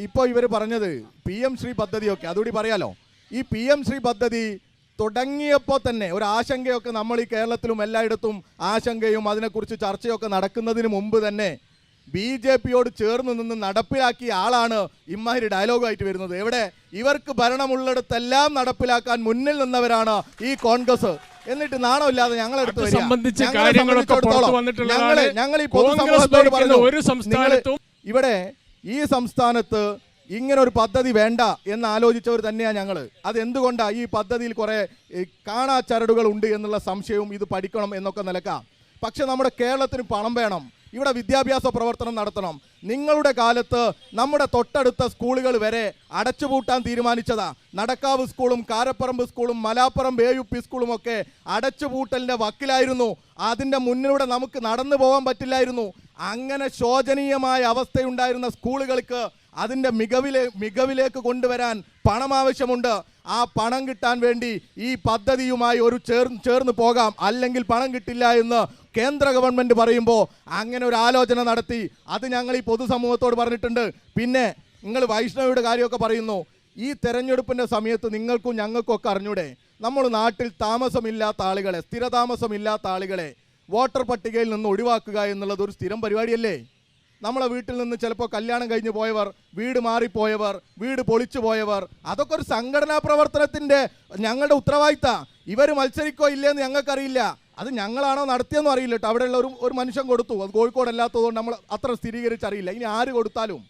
ഇപ്പോൾ ഇവർ പറഞ്ഞത് PM ശ്രീ പദ്ധതിയൊക്കെ അതുകൂടി പറയാലോ. ഈ PM ശ്രീ പദ്ധതി തുടങ്ങിയപ്പോൾ തന്നെ ഒരു ആശങ്കയൊക്കെ നമ്മൾ ഈ കേരളത്തിലും എല്ലായിടത്തും ആശങ്കയും അതിനെക്കുറിച്ച് ചർച്ചയൊക്കെ നടക്കുന്നതിന് മുമ്പ് തന്നെ BJPയോട് ചേർന്ന് നിന്ന് നടപ്പിലാക്കിയ ആളാണ് ഇമ്മാതിരി ഡയലോഗായിട്ട് വരുന്നത്. എവിടെ ഇവർക്ക് ഭരണമുള്ളിടത്തെല്ലാം നടപ്പിലാക്കാൻ മുന്നിൽ നിന്നവരാണ് ഈ കോൺഗ്രസ്. എന്നിട്ട് നാണമില്ലാതെ ഞങ്ങളെടുത്ത് വരിക. ഞങ്ങൾ ഈ പൊതുസമൂഹത്തോട് പറഞ്ഞു, ഇവിടെ ഈ സംസ്ഥാനത്ത് ഇങ്ങനെ ഒരു പദ്ധതി വേണ്ട എന്ന് ആലോചിച്ചവർ തന്നെയാണ് ഞങ്ങൾ. അതെന്തുകൊണ്ടാണ്? ഈ പദ്ധതിയിൽ കുറേ കാണാച്ചരടുകൾ ഉണ്ട് എന്നുള്ള സംശയവും ഇത് പഠിക്കണം എന്നൊക്കെ നിലക്കാം. പക്ഷെ നമ്മുടെ കേരളത്തിന് പണം വേണം, ഇവിടെ വിദ്യാഭ്യാസ പ്രവർത്തനം നടത്തണം. നിങ്ങളുടെ കാലത്ത് നമ്മുടെ തൊട്ടടുത്ത സ്കൂളുകൾ വരെ അടച്ചുപൂട്ടാൻ തീരുമാനിച്ചതാ. നടക്കാവ് സ്കൂളും കാരപ്പറമ്പ് സ്കൂളും മലാപ്പറമ്പ് AUP സ്കൂളും ഒക്കെ അടച്ചുപൂട്ടലിൻ്റെ വക്കിലായിരുന്നു. അതിൻ്റെ മുന്നിലൂടെ നമുക്ക് നടന്നു പോകാൻ പറ്റില്ലായിരുന്നു. അങ്ങനെ ശോചനീയമായ അവസ്ഥയുണ്ടായിരുന്ന സ്കൂളുകൾക്ക് അതിൻ്റെ മികവിലേക്ക് കൊണ്ടുവരാൻ പണം ആവശ്യമുണ്ട്. ആ പണം കിട്ടാൻ വേണ്ടി ഈ പദ്ധതിയുമായി ചേർന്ന് പോകാം, അല്ലെങ്കിൽ പണം കിട്ടില്ല എന്ന് കേന്ദ്ര ഗവൺമെൻറ് പറയുമ്പോൾ അങ്ങനെ ഒരു ആലോചന നടത്തി. അത് ഞങ്ങൾ ഈ പൊതുസമൂഹത്തോട് പറഞ്ഞിട്ടുണ്ട്. പിന്നെ നിങ്ങൾ വൈഷ്ണവിയുടെ കാര്യമൊക്കെ പറയുന്നു. ഈ തെരഞ്ഞെടുപ്പിൻ്റെ സമയത്ത് നിങ്ങൾക്കും ഞങ്ങൾക്കും ഒക്കെ അറിഞ്ഞൂടെ, നമ്മൾ നാട്ടിൽ താമസമില്ലാത്ത ആളുകളെ, സ്ഥിരതാമസമില്ലാത്ത ആളുകളെ വോട്ടർ പട്ടികയിൽ നിന്ന് ഒഴിവാക്കുക എന്നുള്ളത് ഒരു സ്ഥിരം പരിപാടിയല്ലേ? നമ്മളെ വീട്ടിൽ നിന്ന് ചിലപ്പോൾ കല്യാണം കഴിഞ്ഞ് പോയവർ, വീട് മാറിപ്പോയവർ, വീട് പൊളിച്ചു പോയവർ, അതൊക്കെ ഒരു സംഘടനാ പ്രവർത്തനത്തിൻ്റെ ഞങ്ങളുടെ ഉത്തരവാദിത്തം. ഇവർ മത്സരിക്കോ ഇല്ലയെന്ന് ഞങ്ങൾക്കറിയില്ല. അത് ഞങ്ങളാണോ നടത്തിയെന്നും അറിയില്ല കേട്ടോ. അവിടെയുള്ള ഒരു മനുഷ്യൻ കൊടുത്തു, അത് കോഴിക്കോടല്ലാത്തതുകൊണ്ട് നമ്മൾ അത്ര സ്ഥിരീകരിച്ചറിയില്ല. ഇനി ആര് കൊടുത്താലും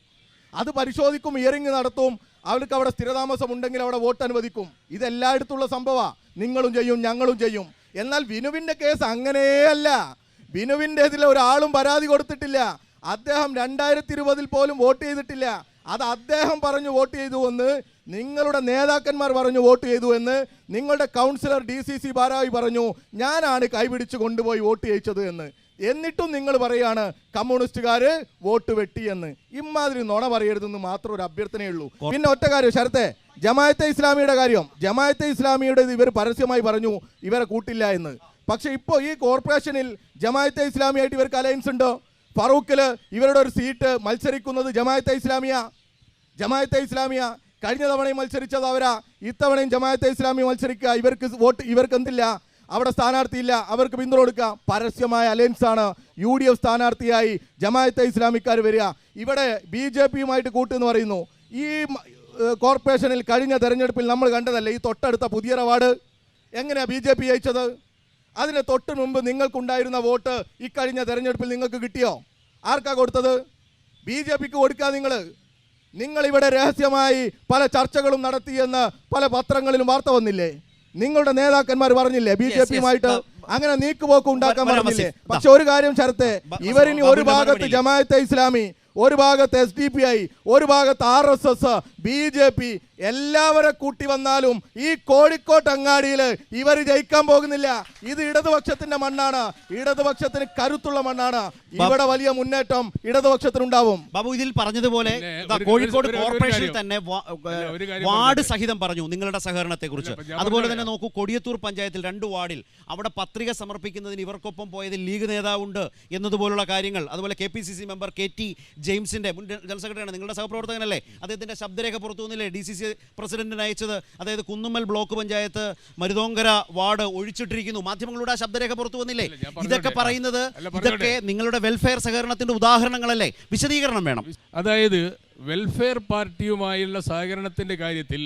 അത് പരിശോധിക്കും, ഹിയറിംഗ് നടത്തും. അവർക്ക് അവിടെ സ്ഥിരതാമസം ഉണ്ടെങ്കിൽ അവിടെ വോട്ട് അനുവദിക്കും. ഇതെല്ലായിടത്തുള്ള സംഭവമാണ്. നിങ്ങളും ചെയ്യും, ഞങ്ങളും ചെയ്യും. എന്നാൽ വിനുവിൻ്റെ കേസ് അങ്ങനെയല്ല. വിനുവിൻ്റെ ഇതിൽ ഒരാളും പരാതി കൊടുത്തിട്ടില്ല. അദ്ദേഹം 2020 പോലും വോട്ട് ചെയ്തിട്ടില്ല. അത് അദ്ദേഹം പറഞ്ഞു വോട്ട് ചെയ്തു എന്ന്, നിങ്ങളുടെ നേതാക്കന്മാർ പറഞ്ഞു വോട്ട് ചെയ്തു എന്ന്, നിങ്ങളുടെ കൗൺസിലർ DCC ഭാരവാഹി പറഞ്ഞു ഞാനാണ് കൈപിടിച്ച് കൊണ്ടുപോയി വോട്ട് ചെയ്യിച്ചത് എന്ന്. എന്നിട്ടും നിങ്ങൾ പറയാണ് കമ്മ്യൂണിസ്റ്റുകാർ വോട്ട് വെട്ടിയെന്ന്. ഇമാതിരി നുണ പറയരുതെന്ന് മാത്രം ഒരു അഭ്യർത്ഥനയുള്ളൂ. പിന്നെ ഒറ്റ കാര്യം ശരത്തെ, ജമാഅത്തെ ഇസ്ലാമിയുടെ കാര്യം. ജമാഅത്തെ ഇസ്ലാമിയുടെ ഇവർ പരസ്യമായി പറഞ്ഞു ഇവരെ കൂട്ടില്ല എന്ന്. പക്ഷെ ഇപ്പോൾ ഈ കോർപ്പറേഷനിൽ ജമാഅത്തെ ഇസ്ലാമിയായിട്ട് ഇവർക്ക് അലയൻസ് ഉണ്ടോ? ഫറൂഖിൽ ഇവരുടെ ഒരു സീറ്റ് മത്സരിക്കുന്നത് ജമാഅത്തെ ഇസ്ലാമിയ. കഴിഞ്ഞ തവണയും മത്സരിച്ചത് അവരാ, ഇത്തവണയും ജമാഅത്തെ ഇസ്ലാമി മത്സരിക്കുക. ഇവർക്ക് എന്തില്ല, അവിടെ സ്ഥാനാർത്ഥിയില്ല, അവർക്ക് പിന്തുണ കൊടുക്കുക. പരസ്യമായ അലയൻസാണ്. UDF സ്ഥാനാർത്ഥിയായി ജമാഅത്തെ ഇസ്ലാമിക്കാർ വരിക. ഇവിടെ BJPയുമായിട്ട് കൂട്ടെന്ന് പറയുന്നു. ഈ കോർപ്പറേഷനിൽ കഴിഞ്ഞ തെരഞ്ഞെടുപ്പിൽ നമ്മൾ കണ്ടതല്ലേ ഈ തൊട്ടടുത്ത പുതിയറവാട് എങ്ങനെയാണ് BJP ജയിച്ചത്? അതിന് തൊട്ട് മുമ്പ് നിങ്ങൾക്കുണ്ടായിരുന്ന വോട്ട് ഈ കഴിഞ്ഞ തെരഞ്ഞെടുപ്പിൽ നിങ്ങൾക്ക് കിട്ടിയോ? ആർക്കാ കൊടുത്തത്? BJPക്ക് കൊടുക്കുക. നിങ്ങളിവിടെ രഹസ്യമായി പല ചർച്ചകളും നടത്തിയെന്ന് പല പത്രങ്ങളിലും വാർത്ത വന്നില്ലേ? നിങ്ങളുടെ നേതാക്കന്മാർ പറഞ്ഞില്ലേ BJPയുമായിട്ട് അങ്ങനെ നീക്കുപോക്ക് ഉണ്ടാക്കാൻ പറഞ്ഞില്ലേ? പക്ഷെ ഒരു കാര്യം ശരത്തെ, ഇവരിനി ഒരു ഭാഗത്ത് ജമാഅത്തെ ഇസ്ലാമി, ഒരു ഭാഗത്ത് SDPI, ഒരു ഭാഗത്ത് RSS, BJP എല്ലാവരെ കൂട്ടി വന്നാലും ഈ കോഴിക്കോട്ട് അങ്ങാടിയിൽ ഇവർ ജയിക്കാൻ പോകുന്നില്ല. ഇത് ഇടതുപക്ഷത്തിന്റെ മണ്ണാണ്, ഇടതുപക്ഷത്തിന് കരുത്തുള്ള മണ്ണാണ്. ഇവിടെ വലിയ മുന്നേറ്റം ഇടതുപക്ഷത്തിനുണ്ടാവും. ബാബു, ഇതിൽ പറഞ്ഞതുപോലെ പിന്നെ കോഴിക്കോട് ഒരു കോർപ്പറേഷനിൽ കാര്യം. തന്നെ ഒരു കാര്യം വാർഡ് സഹിതം പറഞ്ഞു നിങ്ങളുടെ സഹകരണത്തെ കുറിച്ച്. ഞാൻ അതുപോലെ പറഞ്ഞത് തന്നെ നോക്കൂ, കൊടിയത്തൂർ പഞ്ചായത്തിൽ 2 വാർഡിൽ അവിടെ പത്രിക സമർപ്പിക്കുന്നതിന് ഇവർക്കൊപ്പം പോയതിൽ ലീഗ് നേതാവുണ്ട് എന്നതുപോലുള്ള കാര്യങ്ങൾ. അതുപോലെ KPCC മെമ്പർ KT ജെയിംസിന്റെ മുൻ ജനറൽ സെക്രട്ടറിയാണ്, നിങ്ങളുടെ സഹപ്രവർത്തകനല്ലേ, അദ്ദേഹത്തിന്റെ ശബ്ദരേഖ പുറത്തു വന്നില്ലേ DCC പ്രസിഡന്റിന് അയച്ചത്? അതായത് കുന്നുമ്മൽ ബ്ലോക്ക് പഞ്ചായത്ത് മരുതോങ്കര വാർഡ് ഒഴിച്ചിട്ടിരിക്കുന്നു. മാധ്യമങ്ങളുടെ ആ ശബ്ദരേഖ പുറത്തു വന്നില്ലേ? ഇതൊക്കെ പറയുന്നത് ഇതൊക്കെ നിങ്ങളുടെ വെൽഫെയർ സഹകരണത്തിന്റെ ഉദാഹരണങ്ങളല്ലേ? വിശദീകരണം വേണം. അതായത് വെൽഫെയർ പാർട്ടിയുമായുള്ള സഹകരണത്തിന്റെ കാര്യത്തിൽ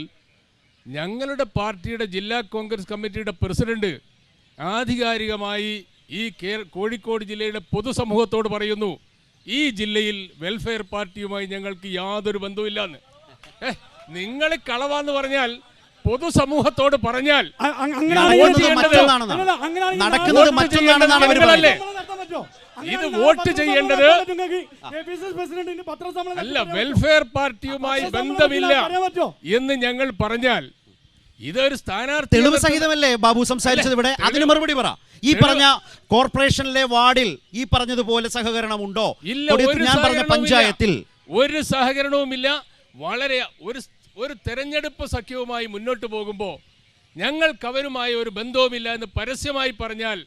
ഞങ്ങളുടെ പാർട്ടിയുടെ ജില്ലാ കോൺഗ്രസ് കമ്മിറ്റിയുടെ പ്രസിഡന്റ് ആധികാരികമായി ഈ കോഴിക്കോട് ജില്ലയുടെ പൊതുസമൂഹത്തോട് പറയുന്നു, ഈ ജില്ലയിൽ വെൽഫെയർ പാർട്ടിയുമായി ഞങ്ങൾക്ക് യാതൊരു ബന്ധവുമില്ലെന്ന്. നിങ്ങൾ കളവാന്ന് പറഞ്ഞാൽ പൊതുസമൂഹത്തോട് പറഞ്ഞാൽ നടക്കുന്നത് മറ്റൊന്നാണെന്നാണ് അവർ പറയുന്നത്. ഇത് വോട്ട് ചെയ്യേണ്ടത് അല്ല, വെൽഫെയർ പാർട്ടിയുമായി ബന്ധമില്ല എന്ന് ഞങ്ങൾ പറഞ്ഞാൽ ഇതൊരു സ്ഥാനാർത്ഥി തെളിവ് സഹിതമല്ലേ ബാബു സംസാരിച്ചത് ഇവിടെ? അതിന് മറുപടി പറ. ഈ പറഞ്ഞ കോർപ്പറേഷനിലെ വാർഡിൽ ഈ പറഞ്ഞതുപോലെ സഹകരണം ഉണ്ടോ? ഞാൻ പറഞ്ഞ പഞ്ചായത്തിൽ ഒരു സഹകരണവുമില്ല. വളരെ ഒരു തെരഞ്ഞെടുപ്പ് സഖ്യവുമായി മുന്നോട്ട് പോകുമ്പോൾ ഞങ്ങൾക്ക് അവരുമായി ഒരു ബന്ധവുമില്ല എന്ന് പരസ്യമായി പറഞ്ഞാൽ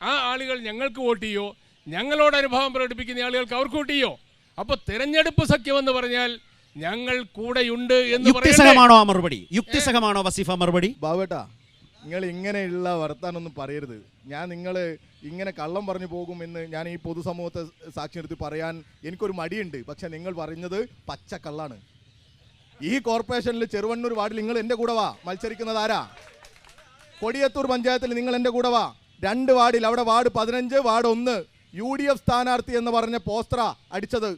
ആ ആളുകൾ ഞങ്ങൾക്ക് വോട്ട് ചെയ്യോ? ഞങ്ങളോട് അനുഭവം പ്രകടിപ്പിക്കുന്ന ആളുകൾക്ക് അവർക്ക് വോട്ട് ചെയ്യോ? അപ്പോൾ തെരഞ്ഞെടുപ്പ് സഖ്യം എന്ന് പറഞ്ഞാൽ ഞങ്ങൾ കൂടെയുണ്ട് എന്ന് യുക്തിസഹമാണോ ആ മറുപടി? യുക്തിസഹമാണോ വസീഫ മറുപടി? ബാബേട്ടാ, നിങ്ങൾ ഇങ്ങനെയുള്ള വർത്താനൊന്നും പറയരുത്. നിങ്ങൾ ഇങ്ങനെ കള്ളം പറഞ്ഞു പോകുമെന്ന് ഞാൻ ഈ പൊതുസമൂഹത്തെ സാക്ഷി നിർത്തി പറയാൻ എനിക്കൊരു മടിയുണ്ട്. പക്ഷെ നിങ്ങൾ പറയുന്നത് പച്ചക്കള്ളാണ്. ഈ കോർപ്പറേഷനിൽ ചെറുവണ്ണൂർ വാർഡിൽ നിങ്ങൾ എൻ്റെ കൂടെ വാ. മത്സരിക്കുന്നത് ആരാ? കൊടിയത്തൂർ പഞ്ചായത്തിൽ നിങ്ങൾ എൻ്റെ കൂടെ വാ. 2 വാർഡിൽ, അവിടെ വാർഡ് 15 വാർഡ് 1 UDF സ്ഥാനാർത്ഥി എന്ന് പറഞ്ഞ പോസ്റ്ററാ അടിച്ചത്.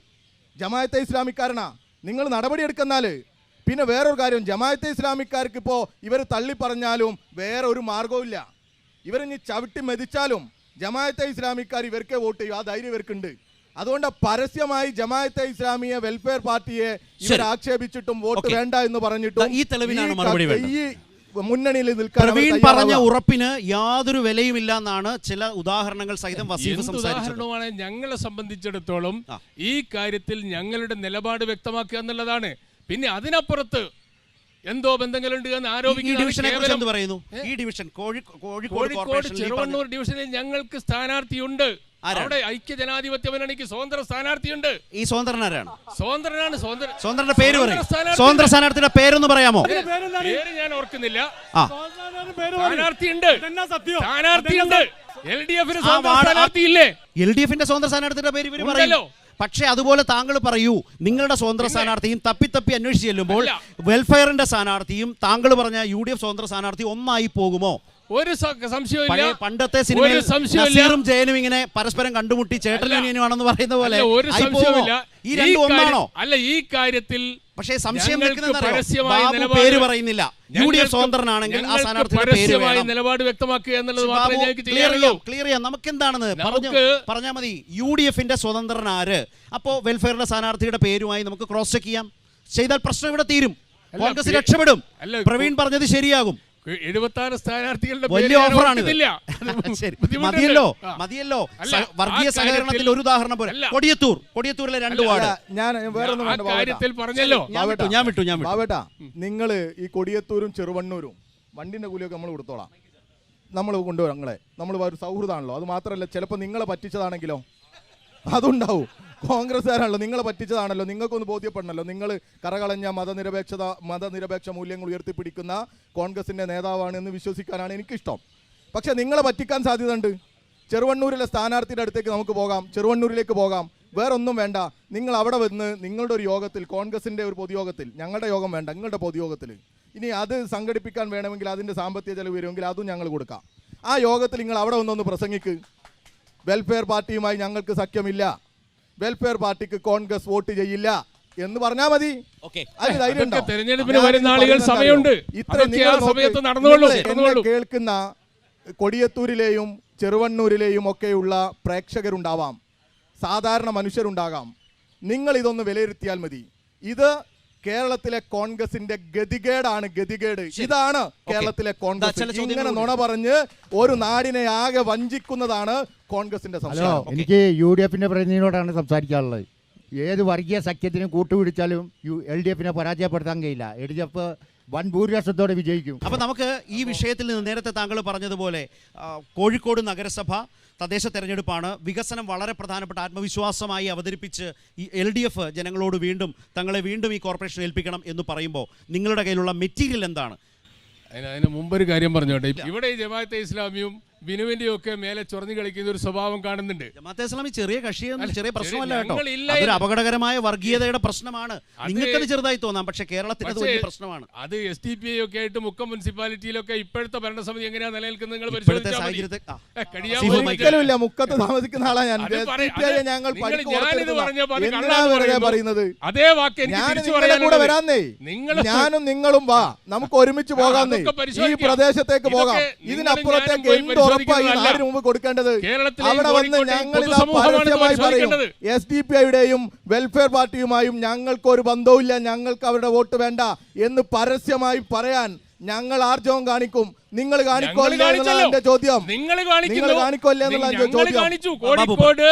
ജമാഅത്തെ ഇസ്ലാമിക്കാരനാ. നിങ്ങൾ നടപടിയെടുക്കുന്നാല്. പിന്നെ വേറൊരു കാര്യം, ജമാഅത്തെ ഇസ്ലാമിക്കാർക്ക് ഇപ്പോൾ ഇവർ തള്ളി പറഞ്ഞാലും വേറെ ഒരു മാർഗവും. ഇവരിനി ചവിട്ടി മെതിച്ചാലും ജമാഅത്തെ ഇസ്ലാമിക്കാർ ഇവർക്ക് വോട്ട് ചെയ്യും. ആ ധൈര്യം ഇവർക്കുണ്ട്. അതുകൊണ്ട് പരസ്യമായി ജമാഅത്തെ ഇസ്ലാമിയെ വെൽഫെയർ പാർട്ടിയെ ഇവർ ആക്ഷേപിച്ചിട്ടും വോട്ട് വേണ്ട എന്ന് പറഞ്ഞിട്ടും ഈ തെളിവിനാണ് മറുപടി വേണ്ടത്. ഈ മുന്നണിയിൽ പ്രവീൺ പറഞ്ഞ ഉറപ്പിന് യാതൊരു വിലയുമില്ല എന്നാണ് ചില ഉദാഹരണങ്ങൾ സഹിതം വസീഫ് സംസാരിച്ചത്. ഉദാഹരണമാണ് ഞങ്ങളെ സംബന്ധിച്ചിടത്തോളം ഈ കാര്യത്തിൽ ഞങ്ങളുടെ നിലപാട് വ്യക്തമാക്കുക എന്നുള്ളതാണ്. പിന്നെ അതിനപ്പുറത്ത് എന്തോ ബന്ധങ്ങളുണ്ട് എന്ന് ആരോപിക്കുന്നു. ഈ ഡിവിഷൻ കോഴിക്കോട് ചെറുവണ്ണൂർ ഡിവിഷനിൽ ഞങ്ങൾക്ക് സ്ഥാനാർത്ഥിയുണ്ട്. അവിടെ ഐക്യ ജനാധിപത്യ മുന്നണിക്ക് സ്വതന്ത്ര സ്ഥാനാർത്ഥിയുണ്ട്. ഈ സ്വതന്ത്രനാരാണ്? സ്വതന്ത്രന്റെ പേര് പറയും. സ്വതന്ത്ര സ്ഥാനാർത്ഥിയുടെ പേരൊന്ന് പറയാമോ? പേര് ഞാൻ ഓർക്കുന്നില്ല. സ്ഥാനാർത്ഥിയുണ്ട്. LDF-ന് സ്ഥാനാർത്ഥിയില്ലേ? LDF-ന്റെ സ്വതന്ത്ര സ്ഥാനാർത്ഥിയുടെ പേര് ഇവർ പറയല്ലോ. പക്ഷേ അതുപോലെ താങ്കൾ പറയൂ, നിങ്ങളുടെ സ്വതന്ത്ര സ്ഥാനാർത്ഥിയും തപ്പി അന്വേഷിച്ച് ചെല്ലുമ്പോൾ വെൽഫെയറിന്റെ സ്ഥാനാർത്ഥിയും താങ്കൾ പറഞ്ഞ UDF സ്വതന്ത്ര സ്ഥാനാർത്ഥി ഒന്നായി പോകുമോ? ഒരു സംശയമില്ല. പണ്ടത്തെ സിനിമയിൽ നസീറും ജയനും ഇങ്ങനെ പരസ്പരം കണ്ടുമുട്ടി ചേട്ടൻ യൂണിയനുമാണെന്ന് പറയുന്ന പോലെ ഒരു സംശയമില്ല. ഈ രണ്ടും ഒന്നാണോ? അല്ല, ഈ കാര്യത്തിൽ പക്ഷേ സംശയം പേര് പറയുന്നില്ല. UDF സ്വതന്ത്രനാണെങ്കിൽ ആ സ്ഥാനാർത്ഥിയുടെ പേര് വേണം. നിലപാട് വ്യക്തമാക്കുക എന്നുള്ളത് മാത്രമേ ഞങ്ങൾക്ക് ചെയ്യാറുള്ളൂ. ക്ലിയർ ചെയ്യാം. നമുക്ക് എന്താണെന്ന് പറഞ്ഞാൽ മതി. UDF-ന്റെ സ്വതന്ത്രൻ ആര്? അപ്പോ വെൽഫെയറിന്റെ സ്ഥാനാർത്ഥിയുടെ പേരുമായി നമുക്ക് ക്രോസ് ചെക്ക് ചെയ്യാം. ചെയ്താൽ പ്രശ്നം ഇവിടെ തീരും. കോൺഗ്രസ് രക്ഷപ്പെടും. പ്രവീൺ പറഞ്ഞത് ശരിയാകും. 76 സ്ഥാനാർത്ഥികളുടെ വലിയ ഓഫറാണ്. മതിയല്ലോ. വർഗീയ സഹകരണത്തിൽ ഒരു ഉദാഹരണം പോലെ കൊടിയത്തൂരിലെ 2 വാർഡ് ഞാൻ വേറൊന്നും കാര്യത്തിൽ പറഞ്ഞല്ലോ. ഞാൻ വിട്ടു. ബാബേട്ടാ, നിങ്ങൾ ഈ കൊടിയത്തൂരും ചെറുവണ്ണൂരും വണ്ടിന്റെ കൂലിയൊക്കെ നമ്മൾ കൊടുത്തോളാം. നമ്മൾ കൊണ്ടുവരാം. നമ്മൾ ഒരു സൗഹൃദമാണല്ലോ. അത് മാത്രമല്ല, ചിലപ്പോൾ നിങ്ങളെ പറ്റിച്ചതാണെങ്കിലോ അതുണ്ടാവും. കോൺഗ്രസ്സുകാരാണല്ലോ, നിങ്ങളെ പറ്റിച്ചതാണല്ലോ, നിങ്ങൾക്കൊന്ന് ബോധ്യപ്പെടണമല്ലോ. നിങ്ങൾ കറകളഞ്ഞ മതനിരപേക്ഷ മൂല്യങ്ങൾ ഉയർത്തിപ്പിടിക്കുന്ന കോൺഗ്രസിൻ്റെ നേതാവാണ് എന്ന് വിശ്വസിക്കാനാണ് എനിക്കിഷ്ടം. പക്ഷേ നിങ്ങളെ പറ്റിക്കാൻ സാധ്യതയുണ്ട്. ചെറുവണ്ണൂരിലെ സ്ഥാനാർത്ഥിയുടെ അടുത്തേക്ക് നമുക്ക് പോകാം, ചെറുവണ്ണൂരിലേക്ക് പോകാം. വേറൊന്നും വേണ്ട. നിങ്ങൾ അവിടെ വന്ന് നിങ്ങളുടെ ഒരു യോഗത്തിൽ, കോൺഗ്രസിൻ്റെ ഒരു പൊതുയോഗത്തിൽ, ഞങ്ങളുടെ യോഗം വേണ്ട, നിങ്ങളുടെ പൊതുയോഗത്തിൽ ഇനി അത് സംഘടിപ്പിക്കാൻ വേണമെങ്കിൽ അതിൻ്റെ സാമ്പത്തിക ചെലവ് വരുമെങ്കിൽ അതും ഞങ്ങൾ കൊടുക്കാം. ആ യോഗത്തിൽ നിങ്ങൾ അവിടെ വന്നൊന്ന് പ്രസംഗിക്ക്. വെൽഫെയർ പാർട്ടിയുമായി ഞങ്ങൾക്ക് സഖ്യമില്ല, വെൽഫെയർ പാർട്ടിക്ക് കോൺഗ്രസ് വോട്ട് ചെയ്യില്ല എന്ന് പറഞ്ഞാൽ മതി. തെരഞ്ഞെടുപ്പിന് വരുന്ന ആളുകൾ സമയമുണ്ട്. കേൾക്കുന്ന കൊടിയത്തൂരിലെയും ചെറുവണ്ണൂരിലെയും ഒക്കെയുള്ള പ്രേക്ഷകരുണ്ടാവാം, സാധാരണ മനുഷ്യരുണ്ടാകാം. നിങ്ങൾ ഇതൊന്ന് വിലയിരുത്തിയാൽ മതി. ഇത് കേരളത്തിലെ കോൺഗ്രസിന്റെ ഗതികേടാണ് ഗതികേട്. ഇതാണ് കേരളത്തിലെ കോൺഗ്രസ്. ഇങ്ങനെ നുണ പറഞ്ഞ് ഒരു നാടിനെ ആകെ വഞ്ചിക്കുന്നതാണ് കോൺഗ്രസിന്റെ സംസ്കാരം. എനിക്ക് UDF പ്രതിനിധിയോടാണ് സംസാരിക്കാനുള്ളത്. ഏത് വർഗീയ സഖ്യത്തിനും കൂട്ടുപിടിച്ചാലും LDF പരാജയപ്പെടുത്താൻ കഴിയില്ല. LDF വൻ ഭൂരിപക്ഷത്തോടെ വിജയിക്കും. അപ്പം നമുക്ക് ഈ വിഷയത്തിൽ നിന്ന് നേരത്തെ താങ്കൾ പറഞ്ഞതുപോലെ കോഴിക്കോട് നഗരസഭ തദ്ദേശ തെരഞ്ഞെടുപ്പാണ്. വികസനം വളരെ പ്രധാനപ്പെട്ട ആത്മവിശ്വാസമായി അവതരിപ്പിച്ച് ഈ LDF ജനങ്ങളോട് തങ്ങളെ വീണ്ടും ഈ കോർപ്പറേഷൻ ഏൽപ്പിക്കണം എന്ന് പറയുമ്പോൾ നിങ്ങളുടെ കയ്യിലുള്ള മെറ്റീരിയൽ എന്താണ്? അതിന് മുമ്പൊരു കാര്യം പറഞ്ഞോട്ടെ. ഇവിടെ ഈ ജമാഅത്തെ ഇസ്ലാമിയും ബിനുവിന്റെയും ഒക്കെ മേലെ ചൊറഞ്ഞു കളിക്കുന്ന ഒരു സ്വഭാവം കാണുന്നുണ്ട്. ജമാഅത്തെ ഇസ്ലാമി ചെറിയ കക്ഷിയൊന്നും ചെറിയ പ്രശ്നമല്ല കേട്ടോ. ഞങ്ങളില്ല. അതൊരു അപകടകരമായ വർഗീയതയുടെ പ്രശ്നമാണ്. നിങ്ങൾക്കത് ചെറുതായി തോന്നാം, പക്ഷേ കേരളത്തിൽ അത് വലിയ പ്രശ്നമാണ്. അത് SDPI ഒക്കെ ആയിട്ട് മുക്കം മുനിസിപ്പാലിറ്റിയിലൊക്കെ ഇപ്പോഴത്തെ ഭരണസമിതി എങ്ങനെയാ നിലനിൽക്കുന്നത് നിങ്ങൾ ഇപ്പോഴത്തെ പരിശോധിച്ചാൽ മതി. ഒരിക്കലുമില്ല. മുക്കത്ത് താമസിക്കുന്ന ആളാ ഞാൻ. ഞങ്ങൾ പറയുന്നത് അതേ വാക്ക് കൂടെ വരാന്നേ. ഞാനും നിങ്ങളും വാ, നമുക്ക് ഒരുമിച്ച് പോകാന്നേ. ഈ പ്രദേശത്തേക്ക് പോകാം. ഇതിനപ്പുറത്തേക്ക് എന്ത് ഉറപ്പായി നാടിന് മുമ്പ് കൊടുക്കേണ്ടത്? അവിടെ വന്ന് ഞങ്ങളിതാ പരസ്യമായി പറയും, SDPIയുടെയും വെൽഫെയർ പാർട്ടിയുമായും ഞങ്ങൾക്ക് ഒരു ബന്ധവുമില്ല, ഞങ്ങൾക്ക് അവരുടെ വോട്ട് വേണ്ട എന്ന് പരസ്യമായി പറയാൻ ഞങ്ങൾ ആർജവം കാണിക്കും. നിങ്ങൾ കാണിക്കോല്ലേ എന്നുള്ള എന്റെ ചോദ്യം. നിങ്ങൾ കാണിക്കോല്ലേ എന്നുള്ള എന്റെ ചോദ്യം. കോഴിക്കോട്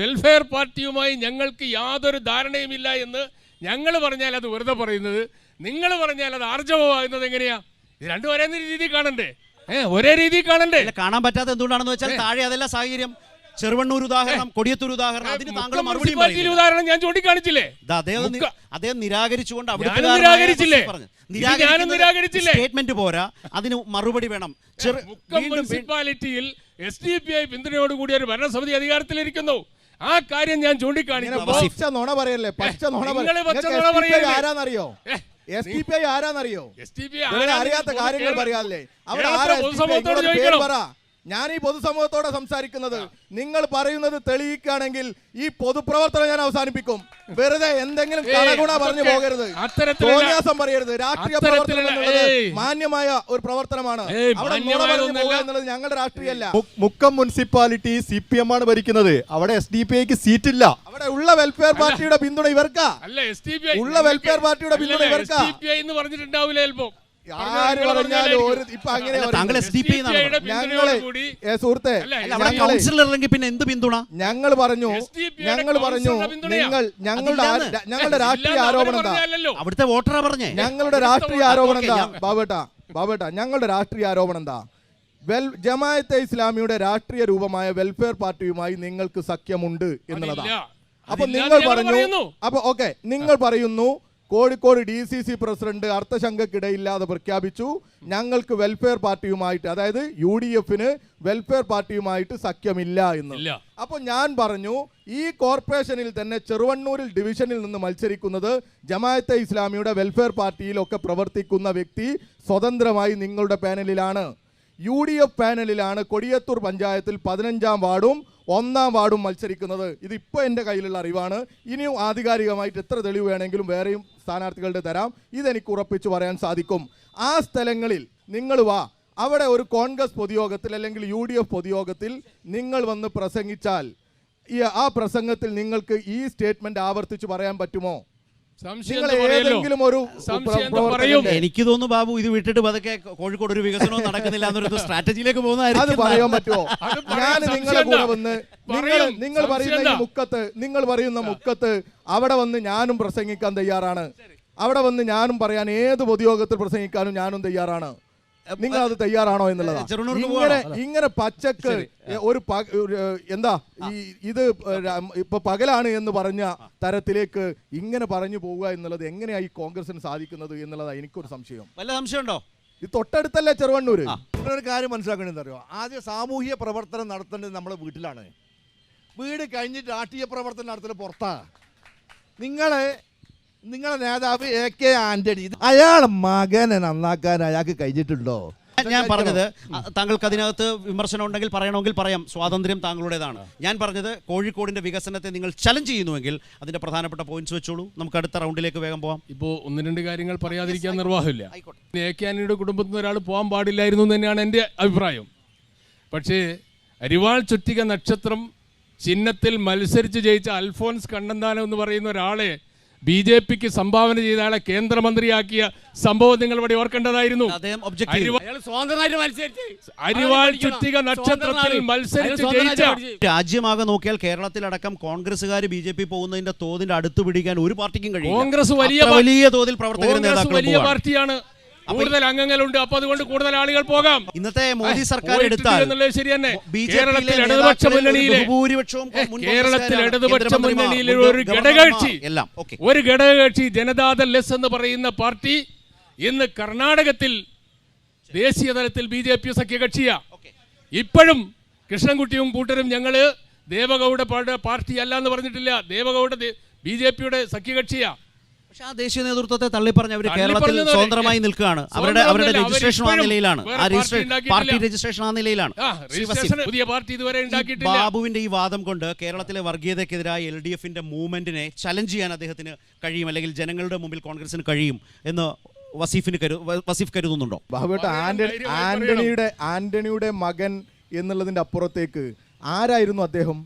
വെൽഫെയർ പാർട്ടിയുമായി ഞങ്ങൾക്ക് യാതൊരു ധാരണയുമില്ല എന്ന് ഞങ്ങൾ പറഞ്ഞാൽ അത് വെറുതെ പറയുന്നത്, നിങ്ങൾ പറഞ്ഞാൽ അത് ആർജവമാകുന്നത് എങ്ങനെയാ? ഇത് രണ്ടും ഒരേ രീതി കാണണ്ടേ? ഒരേ രീതി കാണണ്ടേ? കാണാൻ പറ്റാത്ത എന്തുകൊണ്ടാണെന്ന് വെച്ചാൽ താഴെ അതല്ല സാഹചര്യം. ചെറുവണ്ണൂർ ഉദാഹരണം, കൊടിയത്തൂർ ഉദാഹരണം, അതിന് താങ്കൾ മറുപടി ഉദാഹരണം ഞാൻ ചൂണ്ടിക്കാണിച്ചില്ലേ? അദ്ദേഹം നിരാകരിച്ചുകൊണ്ട് സ്റ്റേറ്റ്മെന്റ് പോരാ, അതിന് മറുപടി വേണം. മുനിസിപ്പാലിറ്റിയിൽ SDPI പിന്തുണയോടുകൂടി ഒരു ഭരണസമിതി അധികാരത്തിലിരിക്കുന്നു. ആ കാര്യം ഞാൻ ചൂണ്ടിക്കാണിക്കുന്നു. ആരാന്നറിയോ? SDPI ആരാന്നറിയോ? അറിയാത്ത കാര്യങ്ങൾ പറയാല്ലേ? അവിടെ ആരാ? ഞാൻ ഈ പൊതുസമൂഹത്തോടെ സംസാരിക്കുന്നത്. നിങ്ങൾ പറയുന്നത് തെളിയിക്കുകയാണെങ്കിൽ ഈ പൊതുപ്രവർത്തനം ഞാൻ അവസാനിപ്പിക്കും. വെറുതെ എന്തെങ്കിലും കണഗുണ പറഞ്ഞു പോകരുത്, തോന്നിയാസം പറയരുത്. രാഷ്ട്രീയ പ്രവർത്തനം എന്നുള്ളത് മാന്യമായ ഒരു പ്രവർത്തനമാണ്. അവിടെ നുണ പറഞ്ഞു പോകുക എന്നുള്ളത് ഞങ്ങളുടെ രാഷ്ട്രീയമല്ല. മുക്കം മുനിസിപ്പാലിറ്റി CPM ആണ് ഭരിക്കുന്നത്. അവിടെ SDPIക്ക് സീറ്റില്ല. അവിടെ ഉള്ള വെൽഫെയർ പാർട്ടിയുടെ പിന്തുണ ഇവർക്കാ. ഉള്ള വെൽഫെയർ പാർട്ടിയുടെ പിന്തുണ ഇവർക്കാ. എന്ന് പറഞ്ഞിട്ടുണ്ടാവില്ല ചിലപ്പോ. ആര് പറഞ്ഞാലും ഇപ്പൊ അങ്ങനെ സുഹൃത്തെ, പിന്നെ എന്ത് പിന്തുണ? ഞങ്ങൾ പറഞ്ഞു ഞങ്ങളുടെ രാഷ്ട്രീയ ആരോപണം എന്താ? അവിടുത്തെ വോട്ടറാ പറഞ്ഞേ. ഞങ്ങളുടെ രാഷ്ട്രീയ ആരോപണം എന്താ? ബാബേട്ട ഞങ്ങളുടെ രാഷ്ട്രീയ ആരോപണം എന്താ? ജമാഅത്തെ ഇസ്ലാമിയുടെ രാഷ്ട്രീയ രൂപമായ വെൽഫെയർ പാർട്ടിയുമായി നിങ്ങൾക്ക് സഖ്യമുണ്ട് എന്നുള്ളതാണ്. അപ്പൊ നിങ്ങൾ പറയുന്നു കോഴിക്കോട് DCC പ്രസിഡന്റ് അർത്ഥശങ്കക്കിടയില്ലാതെ പ്രഖ്യാപിച്ചു ഞങ്ങൾക്ക് വെൽഫെയർ പാർട്ടിയുമായിട്ട്, അതായത് UDFന് വെൽഫെയർ പാർട്ടിയുമായിട്ട് സഖ്യമില്ല എന്ന്. അപ്പൊ ഞാൻ പറഞ്ഞു, ഈ കോർപ്പറേഷനിൽ തന്നെ ചെറുവണ്ണൂരിൽ ഡിവിഷനിൽ നിന്ന് മത്സരിക്കുന്നത് ജമാഅത്തെ ഇസ്ലാമിയുടെ വെൽഫെയർ പാർട്ടിയിലൊക്കെ പ്രവർത്തിക്കുന്ന വ്യക്തി സ്വതന്ത്രമായി നിങ്ങളുടെ പാനലിലാണ്. UDF പാനലിലാണ് കൊടിയത്തൂർ പഞ്ചായത്തിൽ 15-ാം വാർഡും 1-ാം വാർഡും മത്സരിക്കുന്നത്. ഇതിപ്പോൾ എൻ്റെ കയ്യിലുള്ള അറിവാണ്. ഇനിയും ആധികാരികമായിട്ട് എത്ര തെളിവ് വേണമെങ്കിലും വേറെയും സ്ഥാനാർത്ഥികളുടെ തരാം. ഇതെനിക്ക് ഉറപ്പിച്ചു പറയാൻ സാധിക്കും. ആ സ്ഥലങ്ങളിൽ നിങ്ങൾ വാ, അവിടെ ഒരു കോൺഗ്രസ് പൊതുയോഗത്തിൽ അല്ലെങ്കിൽ UDF പൊതുയോഗത്തിൽ നിങ്ങൾ വന്ന് പ്രസംഗിച്ചാൽ ആ പ്രസംഗത്തിൽ നിങ്ങൾക്ക് ഈ സ്റ്റേറ്റ്മെന്റ് ആവർത്തിച്ച് പറയാൻ പറ്റുമോ? എനിക്ക് തോന്നുന്നു ബാബു, ഇത് വിട്ടിട്ട് പതുക്കെ കോഴിക്കോട് ഒരു വികസനവും നടക്കുന്നില്ല എന്നൊരു സ്ട്രാറ്റജിയിലേക്ക് പോകുന്നതായിരിക്കും. പറയാൻ പറ്റുമോ? ഞാൻ നിങ്ങളെ കൂടെ വന്ന് നിങ്ങൾ പറയുന്ന മുക്കത്ത് അവിടെ വന്ന് ഞാനും പ്രസംഗിക്കാൻ തയ്യാറാണ്. അവിടെ വന്ന് ഞാനും പറയാൻ ഏത് പൊതുയോഗത്തിൽ പ്രസംഗിക്കാനും ഞാനും തയ്യാറാണ്. നിങ്ങൾ അത് തയ്യാറാണോ എന്നുള്ളതാണ്. ഇങ്ങനെ പച്ചക്ക് എന്താ ഇത് ഇപ്പൊ പകലാണ് എന്ന് പറഞ്ഞ തരത്തിലേക്ക് ഇങ്ങനെ പറഞ്ഞു പോവുക എന്നുള്ളത് എങ്ങനെയായി കോൺഗ്രസിന് സാധിക്കുന്നത് എന്നുള്ളതാണ് എനിക്കൊരു സംശയം. വല്ല സംശയമുണ്ടോ? ഇത് തൊട്ടടുത്തല്ലേ ചെറുവണ്ണൂര്. ഒരു കാര്യം മനസ്സിലാക്കേണ്ടത് അറിയോ? ആദ്യം സാമൂഹ്യ പ്രവർത്തനം നടത്തേണ്ടത് നമ്മുടെ വീട്ടിലാണ്. വീട് കഴിഞ്ഞിട്ട് രാഷ്ട്രീയ പ്രവർത്തനം നടത്തുന്നത് പുറത്താ. നിങ്ങളെ നേതാവ് AK ആന്റണി, അയാളെ മകനെ നന്നാക്കാൻ അയാൾക്ക് കഴിഞ്ഞിട്ടുണ്ടോ? ഞാൻ പറഞ്ഞത്, താങ്കൾക്ക് അതിനകത്ത് വിമർശനം ഉണ്ടെങ്കിൽ പറയണമെങ്കിൽ പറയാം, സ്വാതന്ത്ര്യം താങ്കളുടേതാണ്. ഞാൻ പറഞ്ഞത് കോഴിക്കോടിന്റെ വികസനത്തെ നിങ്ങൾ ചലഞ്ച് ചെയ്യുന്നുവെങ്കിൽ അതിന്റെ പ്രധാനപ്പെട്ട പോയിന്റ്സ് വെച്ചോളൂ. നമുക്ക് അടുത്ത റൗണ്ടിലേക്ക് വേഗം പോവാം. ഇപ്പോൾ 1-2 കാര്യങ്ങൾ പറയാതിരിക്കാൻ നിർവാഹമില്ല. AK ആന്റണിയുടെ കുടുംബത്തിൽ നിന്ന് ഒരാൾ പോകാൻ പാടില്ലായിരുന്നു എന്ന് തന്നെയാണ് എൻ്റെ അഭിപ്രായം. പക്ഷേ അരിവാൾ ചുറ്റിക നക്ഷത്രം ചിഹ്നത്തിൽ മത്സരിച്ച് ജയിച്ച അൽഫോൻസ് കണ്ണന്താനം എന്ന് പറയുന്ന ഒരാളെ BJPക്ക് സംഭാവന ചെയ്ത ആളെ കേന്ദ്രമന്ത്രിയാക്കിയ സംഭവം നിങ്ങൾ ഇവിടെ ഓർക്കേണ്ടതായിരുന്നു. അദ്ദേഹം ഒബ്ജക്റ്റ് ചെയ്തു. അരിവാൾ ചുറ്റിക നക്ഷത്രത്തിൽ മത്സരിച്ച് ജയിച്ച രാജ്യമാകെ നോക്കിയാൽ കേരളത്തിലടക്കം കോൺഗ്രസ്സുകാർ BJP പോകുന്നതിന്റെ തോതിന്റെ അടുത്ത് പിടിക്കാൻ ഒരു പാർട്ടിക്കും കഴിയും. കോൺഗ്രസ് വലിയ തോതിൽ പ്രവർത്തകരും നേതാക്കളും വലിയ പാർട്ടിയാണ്, കൂടുതൽ അംഗങ്ങളുണ്ട്, അപ്പൊ അതുകൊണ്ട് കൂടുതൽ ആളുകൾ പോകാം. ഇന്നത്തെ മോദി സർക്കാർ എടുത്താൽ ശരി തന്നെ. കേരളത്തിൽ ഇടതുപക്ഷ മുന്നണിയിലെ ഒരു ഘടകകക്ഷി ജനതാദൾ എസ് എന്ന് പറയുന്ന പാർട്ടി ഇന്ന് കർണാടകത്തിൽ ദേശീയ തലത്തിൽ BJP സഖ്യകക്ഷിയാ. ഇപ്പോഴും കൃഷ്ണൻകുട്ടിയും കൂട്ടരും ഞങ്ങള് ദേവഗൌഡ പാർട്ടി അല്ല എന്ന് പറഞ്ഞിട്ടില്ല. ദേവഗൌഡ BJPയുടെ സഖ്യകക്ഷിയാ. പക്ഷെ ആ ദേശീയ നേതൃത്വത്തെ തള്ളിപ്പറഞ്ഞ് അവർ കേരളത്തിൽ സ്വതന്ത്രമായി നിൽക്കുകയാണ്. അവരുടെ രജിസ്ട്രേഷൻ ആ നിലയിലാണ്. പാർട്ടി രജിസ്ട്രേഷൻ ആ നിലയിലാണ്. പുതിയ പാർട്ടി ഇതുവരെ ഉണ്ടാക്കിയിട്ടില്ല. ബാബുവിന്റെ ഈ വാദം കൊണ്ട് കേരളത്തിലെ വർഗീയതയ്ക്കെതിരായ LDFന്റെ മൂവ്മെന്റിനെ ചലഞ്ച് ചെയ്യാൻ അദ്ദേഹത്തിന് കഴിയും, അല്ലെങ്കിൽ ജനങ്ങളുടെ മുമ്പിൽ കോൺഗ്രസിന് കഴിയും എന്ന് വസീഫ് കരുതുന്നുണ്ടോ? ബാബുവേട്ട, ആന്റണിയുടെ മകൻ എന്നുള്ളതിൻ്റെ അപ്പുറത്തേക്ക് ആരായിരുന്നു അദ്ദേഹം?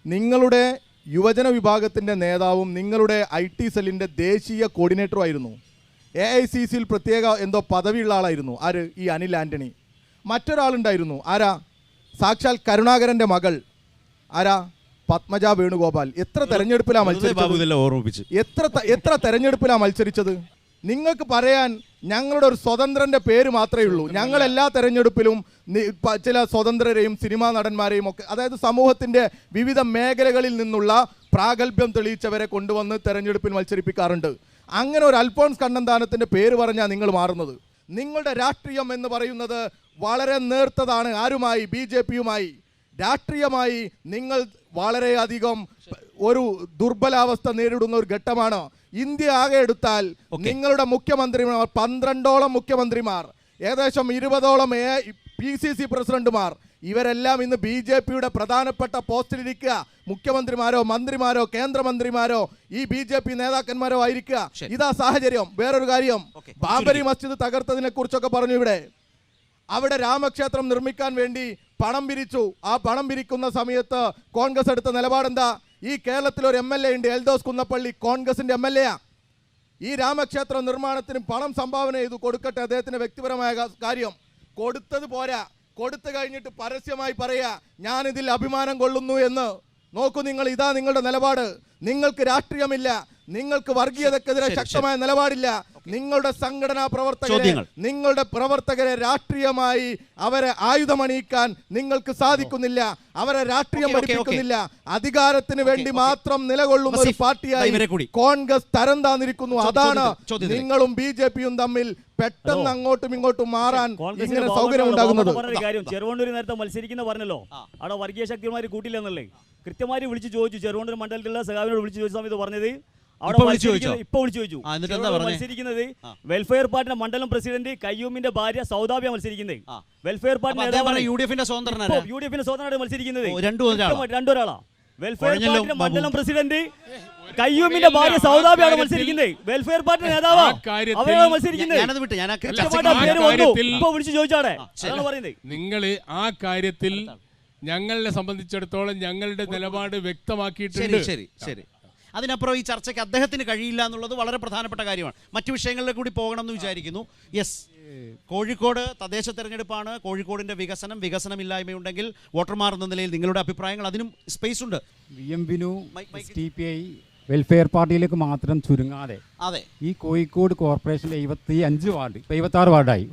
നിങ്ങളുടെ യുവജന വിഭാഗത്തിൻ്റെ നേതാവും നിങ്ങളുടെ IT സെല്ലിൻ്റെ ദേശീയ കോർഡിനേറ്ററും ആയിരുന്നു. AICCയിൽ പ്രത്യേക എന്തോ പദവിയുള്ള ആളായിരുന്നു. ആര്? ഈ അനിൽ ആൻ്റണി. മറ്റൊരാളുണ്ടായിരുന്നു. ആരാ? സാക്ഷാൽ കരുണാകരൻ്റെ മകൾ. ആരാ? പത്മജ വേണുഗോപാൽ. എത്ര തെരഞ്ഞെടുപ്പിലാണ് മത്സരിച്ചത്? നിങ്ങൾക്ക് പറയാൻ ഞങ്ങളുടെ ഒരു സ്വതന്ത്രൻ്റെ പേര് മാത്രമേ ഉള്ളൂ. ഞങ്ങൾ എല്ലാ തെരഞ്ഞെടുപ്പിലും ചില സ്വതന്ത്രരെയും സിനിമാ നടന്മാരെയും ഒക്കെ, അതായത് സമൂഹത്തിൻ്റെ വിവിധ മേഖലകളിൽ നിന്നുള്ള പ്രാഗൽഭ്യം തെളിയിച്ചവരെ കൊണ്ടുവന്ന് തെരഞ്ഞെടുപ്പിൽ മത്സരിപ്പിക്കാറുണ്ട്. അങ്ങനെ ഒരു അൽഫോൺസ് കണ്ണന്താനത്തിൻ്റെ പേര് പറഞ്ഞാൽ നിങ്ങൾ മാറുന്നത്. നിങ്ങളുടെ രാഷ്ട്രീയം എന്ന് പറയുന്നത് വളരെ നേർത്തതാണ്. ആരുമായി? BJPയുമായി. രാഷ്ട്രീയമായി നിങ്ങൾ വളരെയധികം ഒരു ദുർബലാവസ്ഥ നേരിടുന്ന ഒരു ഘട്ടമാണ്. ഇന്ത്യ ആകെ എടുത്താൽ നിങ്ങളുടെ മുഖ്യമന്ത്രിമാർ 12ഓളം മുഖ്യമന്ത്രിമാർ, ഏകദേശം 20ഓളം PCC പ്രസിഡന്റുമാർ, ഇവരെല്ലാം ഇന്ന് BJPയുടെ പ്രധാനപ്പെട്ട പോസ്റ്റിലിരിക്കുക. മുഖ്യമന്ത്രിമാരോ മന്ത്രിമാരോ കേന്ദ്രമന്ത്രിമാരോ ഈ BJP നേതാക്കന്മാരോ ആയിരിക്കുക. ഇതാ സാഹചര്യം. വേറൊരു കാര്യം, ബാബരി മസ്ജിദ് തകർത്തതിനെ കുറിച്ചൊക്കെ പറഞ്ഞു. അവിടെ രാമക്ഷേത്രം നിർമ്മിക്കാൻ വേണ്ടി പണം പിരിച്ചു. ആ പണം പിരിക്കുന്ന സമയത്ത് കോൺഗ്രസ് എടുത്ത നിലപാടെന്താ? ഈ കേരളത്തിൽ ഒരു MLA ഉണ്ട്, എൽദോസ് കുന്നപ്പള്ളി, കോൺഗ്രസിന്റെ MLA. ഈ രാമക്ഷേത്ര നിർമ്മാണത്തിന് പണം സംഭാവന ചെയ്തു, കൊടുക്കട്ടെ, അദ്ദേഹത്തിന്റെ വ്യക്തിപരമായ കാര്യം. കൊടുത്തത് പോരാ, കൊടുത്തു കഴിഞ്ഞിട്ട് പരസ്യമായി പറയാ ഞാനിതിൽ അഭിമാനം കൊള്ളുന്നു എന്ന്. നോക്കൂ നിങ്ങൾ, ഇതാ നിങ്ങളുടെ നിലപാട്. നിങ്ങൾക്ക് രാഷ്ട്രീയമില്ല, നിങ്ങൾക്ക് വർഗീയതക്കെതിരെ ശക്തമായ നിലപാടില്ല. നിങ്ങളുടെ സംഘടനാ പ്രവർത്തകരെ രാഷ്ട്രീയമായി അവരെ ആയുധമണിയിക്കാൻ നിങ്ങൾക്ക് സാധിക്കുന്നില്ല. അവരെ രാഷ്ട്രീയം പഠിപ്പിക്കുന്നില്ല. അധികാരത്തിന് വേണ്ടി മാത്രം നിലകൊള്ളുന്ന ഒരു പാർട്ടിയായി കോൺഗ്രസ് തരം താന്നിരിക്കുന്നു. അതാണ് നിങ്ങളും BJPയും തമ്മിൽ പെട്ടെന്ന് അങ്ങോട്ടും ഇങ്ങോട്ടും മാറാൻ ഇങ്ങനെ സൗകര്യം ഉണ്ടാകുന്നത്. ചെറുവണ്ണൂർ നേരത്തെ മത്സരിക്കുന്ന പറഞ്ഞല്ലോ, അവിടെ വർഗീയ ശക്തിമാർ കൂട്ടില്ലെന്നല്ലേ കൃത്യമായി വിളിച്ചു ചോദിച്ചു. ചെറുവണ്ണൂർ മണ്ഡലത്തിലുള്ള സഖാവിനോട് വിളിച്ചു ചോദിച്ച സമയത്ത് പറഞ്ഞത് ഇപ്പൊ വിളിച്ചു ചോദിച്ചു. മത്സരിക്കുന്നത് വെൽഫെയർ പാർട്ടിയുടെ മണ്ഡലം പ്രസിഡന്റ് കയ്യൂമിന്റെ ഭാര്യ സൗദാബിയ മത്സരിക്കുന്നത്. വെൽഫെയർ പാർട്ടിയുടെ UDFന്റെ സ്വതന്ത്രനായിട്ട് മത്സരിക്കുന്നത് രണ്ടൊരാളാ. വെൽഫെയർ പാർട്ടിയുടെ മണ്ഡലം പ്രസിഡന്റ് കയ്യൂമിന്റെ ഭാര്യ സൗദാബിയാണ് മത്സരിക്കുന്നത്. വെൽഫെയർ പാർട്ടി നേതാവാ അവരാണ് മത്സരിക്കുന്നത്. ഇപ്പൊ വിളിച്ചു ചോദിച്ചാടെ പറയുന്നത്. നിങ്ങൾ ആ കാര്യത്തിൽ ഞങ്ങളെ സംബന്ധിച്ചിടത്തോളം ഞങ്ങളുടെ നിലപാട് വ്യക്തമാക്കിയിട്ടുണ്ട്. ശരി. അതിനപ്പുറം ഈ ചർച്ചയ്ക്ക് അദ്ദേഹത്തിന് കഴിയില്ല എന്നുള്ളത് വളരെ പ്രധാനപ്പെട്ട കാര്യമാണ്. മറ്റു വിഷയങ്ങളിലേക്ക് കൂടി പോകണം എന്ന് വിചാരിക്കുന്നു. യെസ്, കോഴിക്കോട് തദ്ദേശ തെരഞ്ഞെടുപ്പാണ്. കോഴിക്കോടിന്റെ വികസനമില്ലായ്മയുണ്ടെങ്കിൽ വോട്ടർമാർ എന്ന നിലയിൽ നിങ്ങളുടെ അഭിപ്രായങ്ങൾ, അതിനും സ്പേസ് ഉണ്ട്. TPI വെൽഫെയർ പാർട്ടിയിലേക്ക് മാത്രം ചുരുങ്ങാതെ ഈ കോഴിക്കോട് കോർപ്പറേഷൻ്റെ 75 വാർഡ് ഇപ്പോൾ 76 വാർഡായി.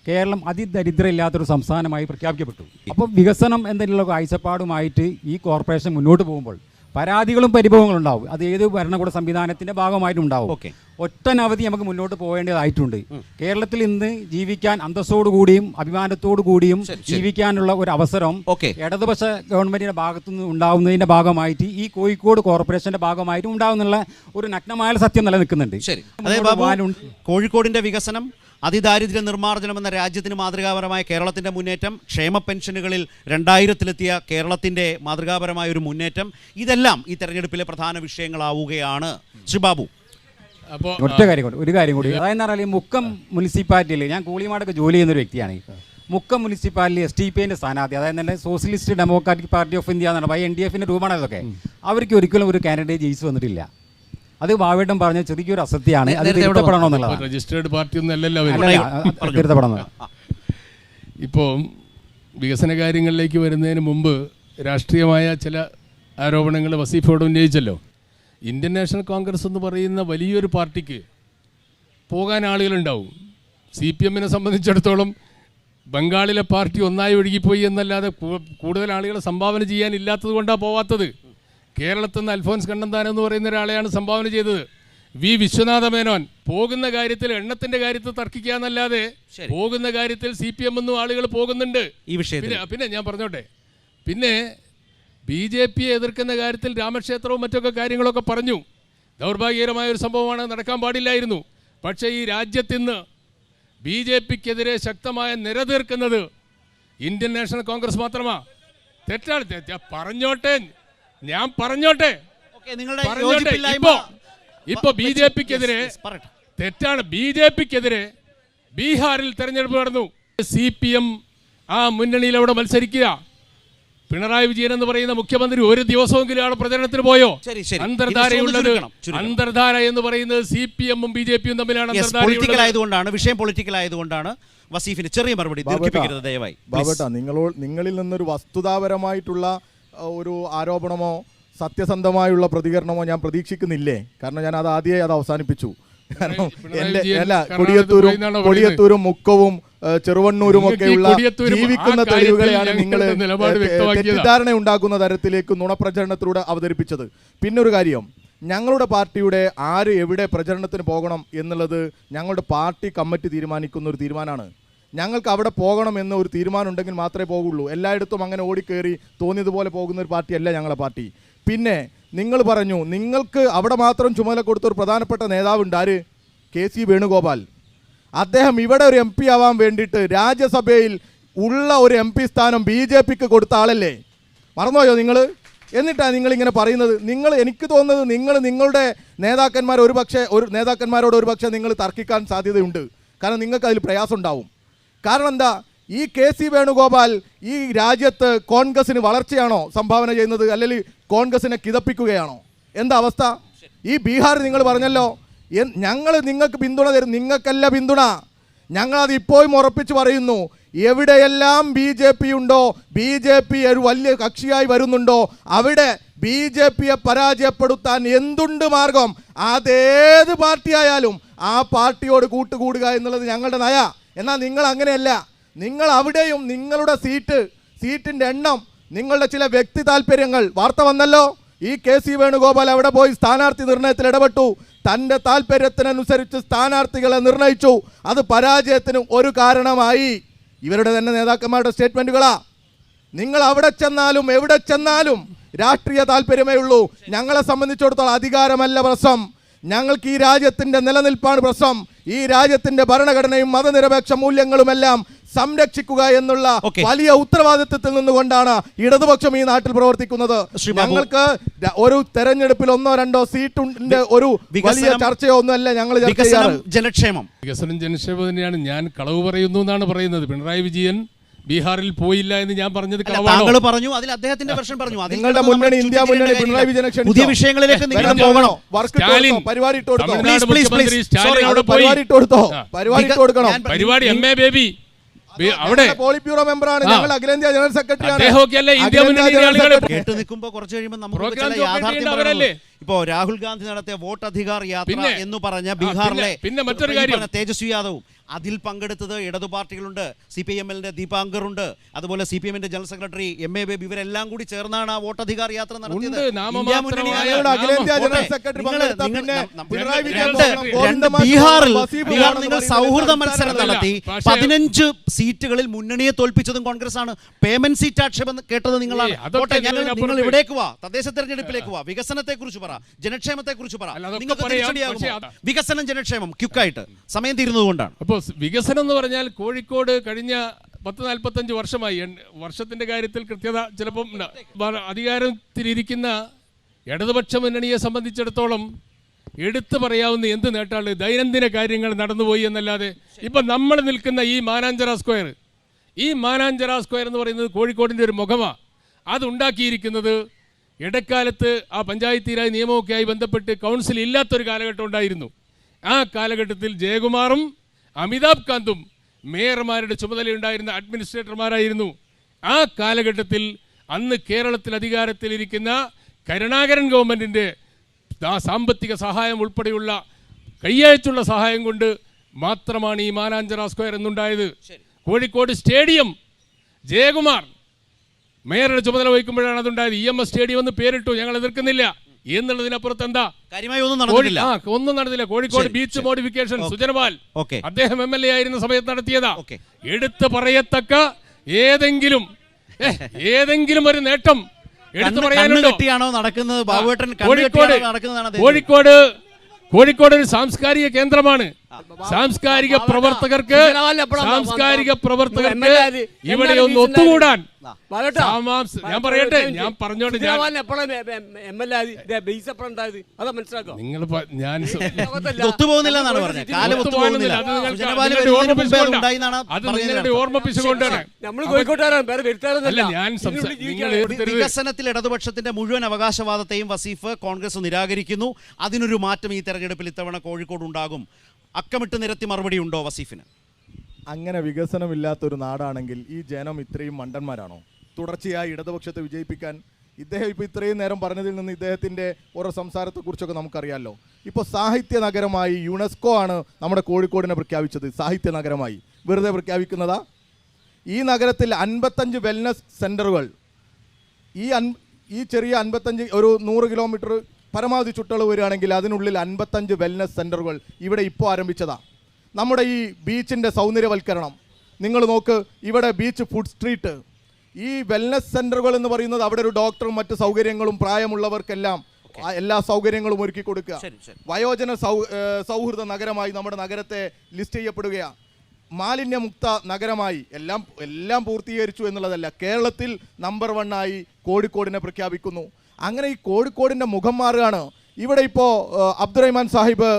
കേരളം അതിദരിദ്രം ഇല്ലാത്തൊരു സംസ്ഥാനമായി പ്രഖ്യാപിക്കപ്പെട്ടു. അപ്പോൾ വികസനം എന്നുള്ള കാഴ്ചപ്പാടുമായിട്ട് ഈ കോർപ്പറേഷൻ മുന്നോട്ട് പോകുമ്പോൾ പരാതികളും പരിഭവങ്ങളും ഉണ്ടാവും. അത് ഏത് ഭരണകൂട സംവിധാനത്തിന്റെ ഭാഗമായിട്ടുണ്ടാവും. ഒട്ടനവധി നമുക്ക് മുന്നോട്ട് പോകേണ്ടതായിട്ടുണ്ട്. കേരളത്തിൽ ഇന്ന് ജീവിക്കാൻ അന്തസ്സോടുകൂടിയും അഭിമാനത്തോടു കൂടിയും ജീവിക്കാനുള്ള ഒരു അവസരം ഇടതുപക്ഷ ഗവൺമെന്റിന്റെ ഭാഗത്തുനിന്ന് ഉണ്ടാവുന്നതിന്റെ ഭാഗമായിട്ട് ഈ കോഴിക്കോട് കോർപ്പറേഷന്റെ ഭാഗമായിട്ട് ഉണ്ടാവുന്നുള്ള ഒരു നഗ്നമായ സത്യം നിലനിൽക്കുന്നുണ്ട്. കോഴിക്കോടിന്റെ വികസനം, അതിദാരിദ്ര്യ നിർമ്മാർജ്ജനം എന്ന രാജ്യത്തിന് മാതൃകാപരമായ കേരളത്തിൻ്റെ മുന്നേറ്റം, ക്ഷേമ പെൻഷനുകളിൽ 2000-ലെത്തിയ കേരളത്തിൻ്റെ മാതൃകാപരമായ ഒരു മുന്നേറ്റം, ഇതെല്ലാം ഈ തെരഞ്ഞെടുപ്പിലെ പ്രധാന വിഷയങ്ങളാവുകയാണ്. ശ്രീ ബാബു, ഒരു കാര്യം കൂടി, അതായത് പറഞ്ഞാൽ മുക്കം മുനിസിപ്പാലിറ്റിയിൽ ഞാൻ കൂളിമാടൊക്കെ ജോലി ചെയ്യുന്നൊരു വ്യക്തിയാണ്. മുക്കം മുനിസിപ്പാലിറ്റി SDPന്റെ സ്ഥാനാർത്ഥി, അതായത് തന്നെ socialist democratic party of India എന്നാണ്, NDFന്റെ രൂപമാണ്. അതൊക്കെ അവർക്ക് ഒരിക്കലും ഒരു കാൻഡിഡേറ്റ് ജയിച്ചു വന്നിട്ടില്ല. അത് ബാവേട്ടൻ പറഞ്ഞ ചെറിയൊരു അസത്യമാണ്. അത് നേരത്തെ എവിടെ തിരുത്തപ്പെടണമെന്നുള്ളതാണ്. രജിസ്റ്റേർഡ് പാർട്ടി ഒന്നും അല്ലല്ലോ അവർ. തിരുത്തപ്പെടണം. ഇപ്പോൾ വികസന കാര്യങ്ങളിലേക്ക് വരുന്നതിന് മുമ്പ് രാഷ്ട്രീയമായ ചില ആരോപണങ്ങൾ വസീഫോട് ഉന്നയിച്ചല്ലോ. ഇന്ത്യൻ നാഷണൽ കോൺഗ്രസ് എന്ന് പറയുന്ന വലിയൊരു പാർട്ടിക്ക് പോകാൻ ആളുകളുണ്ടാവും. CPM സംബന്ധിച്ചിടത്തോളം ബംഗാളിലെ പാർട്ടി ഒന്നായി ഒഴുകിപ്പോയി എന്നല്ലാതെ കൂടുതൽ ആളുകളെ സംഭാവന ചെയ്യാനില്ലാത്തത് കൊണ്ടാണ് പോവാത്തത്. കേരളത്തിൽ നിന്ന് അൽഫോൻസ് കണ്ണന്താനം എന്ന് പറയുന്ന ഒരാളെയാണ് സംഭാവന ചെയ്തത്. വി വിശ്വനാഥ മേനോൻ പോകുന്ന കാര്യത്തിൽ എണ്ണത്തിന്റെ കാര്യത്തിൽ തർക്കിക്കുക എന്നല്ലാതെ പോകുന്ന കാര്യത്തിൽ CPM എന്നും ആളുകൾ പോകുന്നുണ്ട് ഈ വിഷയത്തിൽ. പിന്നെ ഞാൻ പറഞ്ഞോട്ടെ, പിന്നെ BJP എതിർക്കുന്ന കാര്യത്തിൽ രാമക്ഷേത്രവും മറ്റൊക്കെ കാര്യങ്ങളൊക്കെ പറഞ്ഞു. ദൗർഭാഗ്യകരമായ ഒരു സംഭവമാണ്, നടക്കാൻ പാടില്ലായിരുന്നു. പക്ഷേ ഈ രാജ്യത്തിന്ന് BJPക്കെതിരെ ശക്തമായ നിരതീർക്കുന്നത് ഇന്ത്യൻ നാഷണൽ കോൺഗ്രസ് മാത്രമാണ്. തെറ്റാണ്, പറഞ്ഞോട്ടെ, ഞാൻ പറഞ്ഞോട്ടെ. ഇപ്പൊ BJPക്കെതിരെ തെറ്റാണ്. BJPക്കെതിരെ ബീഹാറിൽ തെരഞ്ഞെടുപ്പ് നടന്നു. CPM ആ മുന്നണിയിൽ അവിടെ മത്സരിക്കുക. പിണറായി വിജയൻ എന്ന് പറയുന്ന മുഖ്യമന്ത്രി ഒരു ദിവസമെങ്കിലും അവിടെ പ്രചരണത്തിന് പോയോ? അന്തർധാരയുള്ളത്, അന്തർധാര എന്ന് പറയുന്നത് CPM-ഉം BJP-യും തമ്മിലാണ്. വിഷയം പൊളിറ്റിക്കൽ ആയതുകൊണ്ടാണ് വസീഫിന് ചെറിയ മറുപടി. ദയവായി ബാബേട്ടാ, നിങ്ങളിൽ നിന്നൊരു വസ്തുതാപരമായിട്ടുള്ള ഒരു ആരോപണമോ സത്യസന്ധമായുള്ള പ്രതികരണമോ ഞാൻ പ്രതീക്ഷിക്കുന്നില്ലേ? കാരണം ഞാൻ അത് ആദ്യമേ അവസാനിപ്പിച്ചു. കാരണം കൊടിയത്തൂരും മുക്കവും ചെറുവണ്ണൂരും ഒക്കെയുള്ള ജീവിക്കുന്ന തെളിവുകളെയാണ് നിങ്ങൾ തെറ്റിദ്ധാരണ ഉണ്ടാക്കുന്ന തരത്തിലേക്ക് നുണപ്രചരണത്തിലൂടെ അവതരിപ്പിച്ചത്. പിന്നൊരു കാര്യം, ഞങ്ങളുടെ പാർട്ടിയുടെ ആര് എവിടെ പ്രചരണത്തിന് പോകണം എന്നുള്ളത് ഞങ്ങളുടെ പാർട്ടി കമ്മിറ്റി തീരുമാനിക്കുന്ന ഒരു തീരുമാനമാണ്. ഞങ്ങൾക്ക് അവിടെ പോകണം എന്ന ഒരു തീരുമാനം ഉണ്ടെങ്കിൽ മാത്രമേ പോകുള്ളൂ. എല്ലായിടത്തും അങ്ങനെ ഓടിക്കേറി തോന്നിയതുപോലെ പോകുന്ന ഒരു പാർട്ടിയല്ല ഞങ്ങളുടെ പാർട്ടി. പിന്നെ നിങ്ങൾ പറഞ്ഞു നിങ്ങൾക്ക് അവിടെ മാത്രം ചുമതല കൊടുത്ത ഒരു പ്രധാനപ്പെട്ട നേതാവുണ്ട്. ആര്? KC വേണുഗോപാൽ. അദ്ദേഹം ഇവിടെ ഒരു MP ആവാൻ വേണ്ടിയിട്ട് രാജ്യസഭയിൽ ഉള്ള ഒരു MP സ്ഥാനം BJPക്ക് കൊടുത്ത ആളല്ലേ? മറന്നുപോയോ നിങ്ങൾ? എന്നിട്ടാണ് നിങ്ങളിങ്ങനെ പറയുന്നത്. എനിക്ക് തോന്നുന്നത് നിങ്ങളുടെ നേതാക്കന്മാരോട് ഒരുപക്ഷെ നിങ്ങൾ തർക്കിക്കാൻ സാധ്യതയുണ്ട്. കാരണം നിങ്ങൾക്ക് അതിൽ പ്രയാസം ഉണ്ടാവും. കാരണം എന്താ, ഈ KC വേണുഗോപാൽ ഈ രാജ്യത്ത് കോൺഗ്രസിന് വളർച്ചയാണോ സംഭാവന ചെയ്യുന്നത്, അല്ലെങ്കിൽ കോൺഗ്രസിനെ കിതപ്പിക്കുകയാണോ? എന്താ അവസ്ഥ? ഈ ബീഹാർ നിങ്ങൾ പറഞ്ഞല്ലോ ഞങ്ങൾ നിങ്ങൾക്ക് പിന്തുണ തരും. നിങ്ങൾക്കല്ല പിന്തുണ, ഞങ്ങളത് ഇപ്പോഴും ഉറപ്പിച്ച് പറയുന്നു. എവിടെയെല്ലാം BJP ഉണ്ടോ, BJP ഒരു വലിയ കക്ഷിയായി വരുന്നുണ്ടോ, അവിടെ BJPയെ പരാജയപ്പെടുത്താൻ എന്തുണ്ട് മാർഗം? അതേത് പാർട്ടിയായാലും ആ പാർട്ടിയോട് കൂട്ടുകൂടുക എന്നുള്ളത് ഞങ്ങളുടെ നയ. എന്നാൽ നിങ്ങൾ അങ്ങനെയല്ല. നിങ്ങൾ അവിടെയും നിങ്ങളുടെ സീറ്റിൻ്റെ എണ്ണം, നിങ്ങളുടെ ചില വ്യക്തി താല്പര്യങ്ങൾ, വാർത്ത വന്നല്ലോ. ഈ KC വേണുഗോപാൽ അവിടെ പോയി സ്ഥാനാർത്ഥി നിർണയത്തിൽ ഇടപെട്ടു. തൻ്റെ താല്പര്യത്തിനനുസരിച്ച് സ്ഥാനാർത്ഥികളെ നിർണയിച്ചു. അത് പരാജയത്തിന് ഒരു കാരണമായി. ഇവരുടെ തന്നെ നേതാക്കന്മാരുടെ സ്റ്റേറ്റ്മെൻറ്റുകളാ. നിങ്ങൾ അവിടെ ചെന്നാലും എവിടെ ചെന്നാലും രാഷ്ട്രീയ താല്പര്യമേ ഉള്ളൂ. ഞങ്ങളെ സംബന്ധിച്ചിടത്തോളം അധികാരമല്ല പ്രശ്നം, ഞങ്ങൾക്ക് ഈ രാജ്യത്തിൻ്റെ നിലനിൽപ്പാണ് പ്രശ്നം. ഈ രാജ്യത്തിൻ്റെ ഭരണഘടനയും മതനിരപേക്ഷ മൂല്യങ്ങളുമെല്ലാം സംരക്ഷിക്കുക എന്നുള്ള വലിയ ഉത്തരവാദിത്വത്തിൽ നിന്നുകൊണ്ടാണ് ഇടതുപക്ഷം ഈ നാട്ടിൽ പ്രവർത്തിക്കുന്നത്. ഞങ്ങൾക്ക് ഒരു തെരഞ്ഞെടുപ്പിൽ 1-2 സീറ്റിന്റെ ഒരു വലിയ ചർച്ചയോ ഒന്നുമല്ല ഞങ്ങൾ ചർച്ച ചെയ്യാറ്. ജനക്ഷേമം, വികസനം ജനക്ഷേമം തന്നെയാണ്. ഞാൻ കളവ് പറയുന്നു എന്നാണ് പറയുന്നത്. പിണറായി വിജയൻ ബീഹാറിൽ പോയില്ല എന്ന് ഞാൻ പറഞ്ഞത് താങ്കൾ പറഞ്ഞു, അതിൽ അദ്ദേഹത്തിന്റെ വെർഷൻ പറഞ്ഞു. നിങ്ങളുടെ മുന്നണി, ഇന്ത്യ മുന്നണി, പിണറായി വിജയൻ പുതിയ വിഷയങ്ങളിലേക്ക് നിങ്ങൾ പോകണോ? പരിപാടി ഇട്ട് കൊടുക്കണം. പരിപാടി MA ബേബി അവിടെ പോളിറ്റ് ബ്യൂറോ മെമ്പറാണ്, ഞങ്ങൾ അഖിലേന്ത്യാ ജനറൽ സെക്രട്ടറിയാണ്. കേട്ട് നിൽക്കുമ്പോൾ കുറച്ച് കഴിയുമ്പോൾ നമുക്ക് ചില യാഥാർത്ഥ്യം. ഇപ്പോ രാഹുൽ ഗാന്ധി നടത്തിയ വോട്ട് അധികാർ യാത്ര എന്ന് പറഞ്ഞ ബീഹാറിലെ മറ്റൊരു കാര്യം, തേജസ്വി യാദവും അതിൽ പങ്കെടുത്തത് ഇടതു പാർട്ടികളുണ്ട്. CPIM-ന്റെ ദീപാങ്കർ ഉണ്ട്, അതുപോലെ CPM-ന്റെ ജനറൽ സെക്രട്ടറി MA ബേബി, ഇവരെല്ലാം കൂടി ചേർന്നാണ് ആ വോട്ട് അധികാർ യാത്ര നടത്തിയത്. ബീഹാറിൽ നിങ്ങൾ സൗഹൃദ മത്സരം നടത്തി 15 സീറ്റുകളിൽ മുന്നണിയെ തോൽപ്പിച്ചതും കോൺഗ്രസ് ആണ്. പേയ്മെന്റ് സീറ്റ് ആക്ഷേപം കേട്ടത് നിങ്ങളാണ്. നിങ്ങൾ ഇവിടേക്ക് വാ, തദ്ദേശ തെരഞ്ഞെടുപ്പിലേക്ക് വാ, വികസനത്തെ കുറിച്ച് പറ, ജനക്ഷേമത്തെ കുറിച്ച് പറ. നിങ്ങൾക്ക് വികസനം ജനക്ഷേമം ക്യുക്കായിട്ട് സമയം തീരുന്നതുകൊണ്ടാണ്. അപ്പോൾ വികസനം എന്ന് പറഞ്ഞാൽ കോഴിക്കോട് കഴിഞ്ഞ 40-45 വർഷമായി, വർഷത്തിന്റെ കാര്യത്തിൽ കൃത്യത ചിലപ്പം അധികാരത്തിലിരിക്കുന്ന ഇടതുപക്ഷ മുന്നണിയെ സംബന്ധിച്ചിടത്തോളം എടുത്തു പറയാവുന്ന എന്ത് നേട്ടാണ്? ദൈനംദിന കാര്യങ്ങൾ നടന്നുപോയി എന്നല്ലാതെ. ഇപ്പം നമ്മൾ നിൽക്കുന്ന ഈ മാനാഞ്ചിറ സ്ക്വയർ എന്ന് പറയുന്നത് കോഴിക്കോടിൻ്റെ ഒരു മുഖമാണ്. അതുണ്ടാക്കിയിരിക്കുന്നത് ഇടക്കാലത്ത് ആ പഞ്ചായത്തീരായ നിയമമൊക്കെയായി ബന്ധപ്പെട്ട് കൗൺസിൽ ഇല്ലാത്തൊരു കാലഘട്ടം ഉണ്ടായിരുന്നു. ആ കാലഘട്ടത്തിൽ ജയകുമാറും അമിതാഭ് കാന്തും മേയർമാരുടെ ചുമതലയുണ്ടായിരുന്ന അഡ്മിനിസ്ട്രേറ്റർമാരായിരുന്നു. ആ കാലഘട്ടത്തിൽ അന്ന് കേരളത്തിൽ അധികാരത്തിലിരിക്കുന്ന കരുണാകരൻ ഗവൺമെൻറ്റിൻ്റെ സാമ്പത്തിക സഹായം ഉൾപ്പെടെയുള്ള കയ്യച്ചുള്ള സഹായം കൊണ്ട് മാത്രമാണ് ഈ മാനാഞ്ചിറ സ്ക്വയർ എന്നുണ്ടായത്. കോഴിക്കോട് സ്റ്റേഡിയം ജയകുമാർ മേയറുടെ ചുമതല വഹിക്കുമ്പോഴാണ് അതുണ്ടായത്. EMS സ്റ്റേഡിയം എന്ന് പേരിട്ടു, ഞങ്ങൾ എതിർക്കുന്നില്ല എന്നുള്ളതിനപ്പുറത്ത് എന്താ ഒന്നും നടന്നില്ല. കോഴിക്കോട് ബീച്ച് മോഡിഫിക്കേഷൻ സുജനപാൽ അദ്ദേഹം MLA ആയിരുന്ന സമയത്ത് നടത്തിയതാ. എടുത്തു പറയത്തക്ക ഏതെങ്കിലും ഒരു നേട്ടം എടുത്തു പറയാനുണ്ടോ? കോഴിക്കോട് ഒരു സാംസ്കാരിക കേന്ദ്രമാണ്. സാംസ്കാരിക പ്രവർത്തകർക്ക് ഇവിടെ ഒന്ന് ഒത്തുകൂടാൻ ഞാൻ പറയട്ടെ, ഞാൻ പറഞ്ഞോട്ടെ, നിങ്ങൾ ഓർമ്മിപ്പിച്ചുകൊണ്ടാണ്. വികസനത്തിൽ ഇടതുപക്ഷത്തിന്റെ മുഴുവൻ അവകാശവാദത്തെയും വസീഫ് കോൺഗ്രസ് നിരാകരിക്കുന്നു. അതിനൊരു മാറ്റം ഈ തെരഞ്ഞെടുപ്പിൽ ഇത്തവണ കോഴിക്കോട് ഉണ്ടാകും. അക്കമിട്ട് നിരത്തി മറുപടി ഉണ്ടോ വസീഫിന്? അങ്ങനെ വികസനമില്ലാത്തൊരു നാടാണെങ്കിൽ ഈ ജനം ഇത്രയും മണ്ടന്മാരാണോ? തുടർച്ചയായി ഇടതുപക്ഷത്തെ വിജയിപ്പിക്കാൻ ഇദ്ദേഹം ഇപ്പോൾ ഇത്രയും നേരം പറഞ്ഞതിൽ നിന്ന് ഇദ്ദേഹത്തിൻ്റെ ഓരോ സംസാരത്തെക്കുറിച്ചൊക്കെ നമുക്കറിയാമല്ലോ. ഇപ്പോൾ സാഹിത്യ നഗരമായി UNESCO ആണ് നമ്മുടെ കോഴിക്കോടിനെ പ്രഖ്യാപിച്ചത്. സാഹിത്യ നഗരമായി വെറുതെ പ്രഖ്യാപിക്കുന്നതാ? ഈ നഗരത്തിൽ 55 വെൽനസ് സെൻ്ററുകൾ, ഈ ചെറിയ 55 ഒരു 100 കിലോമീറ്റർ പരമാവധി ചുറ്റളവ് വരികയാണെങ്കിൽ അതിനുള്ളിൽ 55 വെൽനസ് സെൻ്ററുകൾ ഇവിടെ ഇപ്പോൾ ആരംഭിച്ചതാണ്. നമ്മുടെ ഈ ബീച്ചിൻ്റെ സൗന്ദര്യവൽക്കരണം നിങ്ങൾ നോക്ക്. ഇവിടെ ബീച്ച് ഫുഡ് സ്ട്രീറ്റ്, ഈ വെൽനസ് സെൻ്ററുകൾ എന്ന് പറയുന്നത് അവിടെ ഒരു ഡോക്ടറും മറ്റ് സൗകര്യങ്ങളും പ്രായമുള്ളവർക്കെല്ലാം എല്ലാ സൗകര്യങ്ങളും ഒരുക്കി കൊടുക്കുക. വയോജന സൗഹൃദ നഗരമായി നമ്മുടെ നഗരത്തെ ലിസ്റ്റ് ചെയ്യപ്പെടുകയാണ്. മാലിന്യമുക്ത നഗരമായി എല്ലാം പൂർത്തീകരിച്ചു എന്നുള്ളതല്ല, കേരളത്തിൽ നമ്പർ 1 ആയി കോഴിക്കോടിനെ പ്രഖ്യാപിക്കുന്നു. അങ്ങനെ ഈ കോഴിക്കോടിൻ്റെ മുഖം മാറുകയാണ്. ഇവിടെ ഇപ്പോൾ അബ്ദുറഹ്മാൻ സാഹിബ്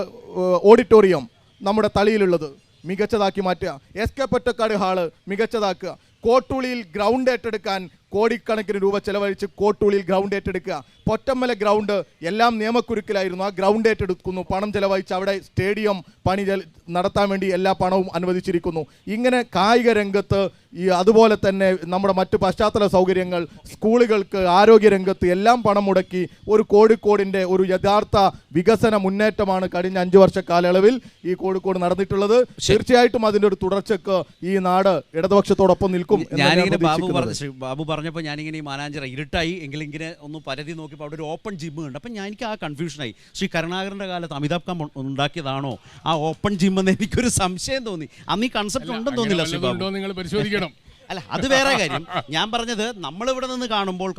ഓഡിറ്റോറിയം നമ്മുടെ തളിയിലുള്ളത് മികച്ചതാക്കി മാറ്റുക. SK പൊറ്റക്കാട് ഹാള് മികച്ചതാക്കുക. കോട്ടൂളിയിൽ ഗ്രൗണ്ട് ഏറ്റെടുക്കാൻ കോടിക്കണക്കിന് രൂപ ചെലവഴിച്ച് കോട്ടൂളിയിൽ ഗ്രൗണ്ട് ഏറ്റെടുക്കുക. പൊറ്റമ്മല ഗ്രൗണ്ട് എല്ലാം നിയമക്കുരുക്കിലായിരുന്നു, ആ ഗ്രൗണ്ട് ഏറ്റെടുക്കുന്നു. പണം ചെലവഴിച്ച് അവിടെ സ്റ്റേഡിയം പണി നടത്താൻ വേണ്ടി എല്ലാ പണവും അനുവദിച്ചിരിക്കുന്നു. ഇങ്ങനെ കായിക രംഗത്ത് അതുപോലെ തന്നെ നമ്മുടെ മറ്റ് പശ്ചാത്തല സൗകര്യങ്ങൾ, സ്കൂളുകൾക്ക്, ആരോഗ്യരംഗത്ത് എല്ലാം പണം മുടക്കി ഒരു കോഴിക്കോടിൻ്റെ ഒരു യഥാർത്ഥ വികസന മുന്നേറ്റമാണ് കഴിഞ്ഞ 5 വർഷ കാലയളവിൽ ഈ കോഴിക്കോട് നടന്നിട്ടുള്ളത്. തീർച്ചയായിട്ടും അതിൻ്റെ ഒരു തുടർച്ചയ്ക്ക് ഈ നാട് ഇടതുപക്ഷത്തോടൊപ്പം നിൽക്കും. ബാബു പറഞ്ഞപ്പോൾ ഞാനിങ്ങനെ ഈ മാനാഞ്ചിറ ഇരുട്ടായി എങ്കിലും ഇങ്ങനെ ഒന്ന് പരതി നോക്കിയപ്പോൾ അവിടെ ഒരു ഓപ്പൺ ജിമ്മ് ഉണ്ട്. അപ്പം എനിക്ക് ആ കൺഫ്യൂഷനായി. ശ്രീ കരുണാകരൻ്റെ കാലത്ത് അമിതാഭ് കാന്ത് ഉണ്ടാക്കിയതാണോ ആ ഓപ്പൺ ജിമ്മെന്ന് എനിക്കൊരു സംശയം തോന്നി. അന്ന് ഈ കൺസെപ്റ്റ് ഉണ്ടെന്ന് തോന്നില്ല ശ്രീ ബാബു. നിങ്ങൾ പരിശോധിക്കണം. അല്ല, അത് വേറെ കാര്യം. ഞാൻ പറഞ്ഞത് നമ്മളിവിടെ നിന്ന് കാണുമ്പോൾ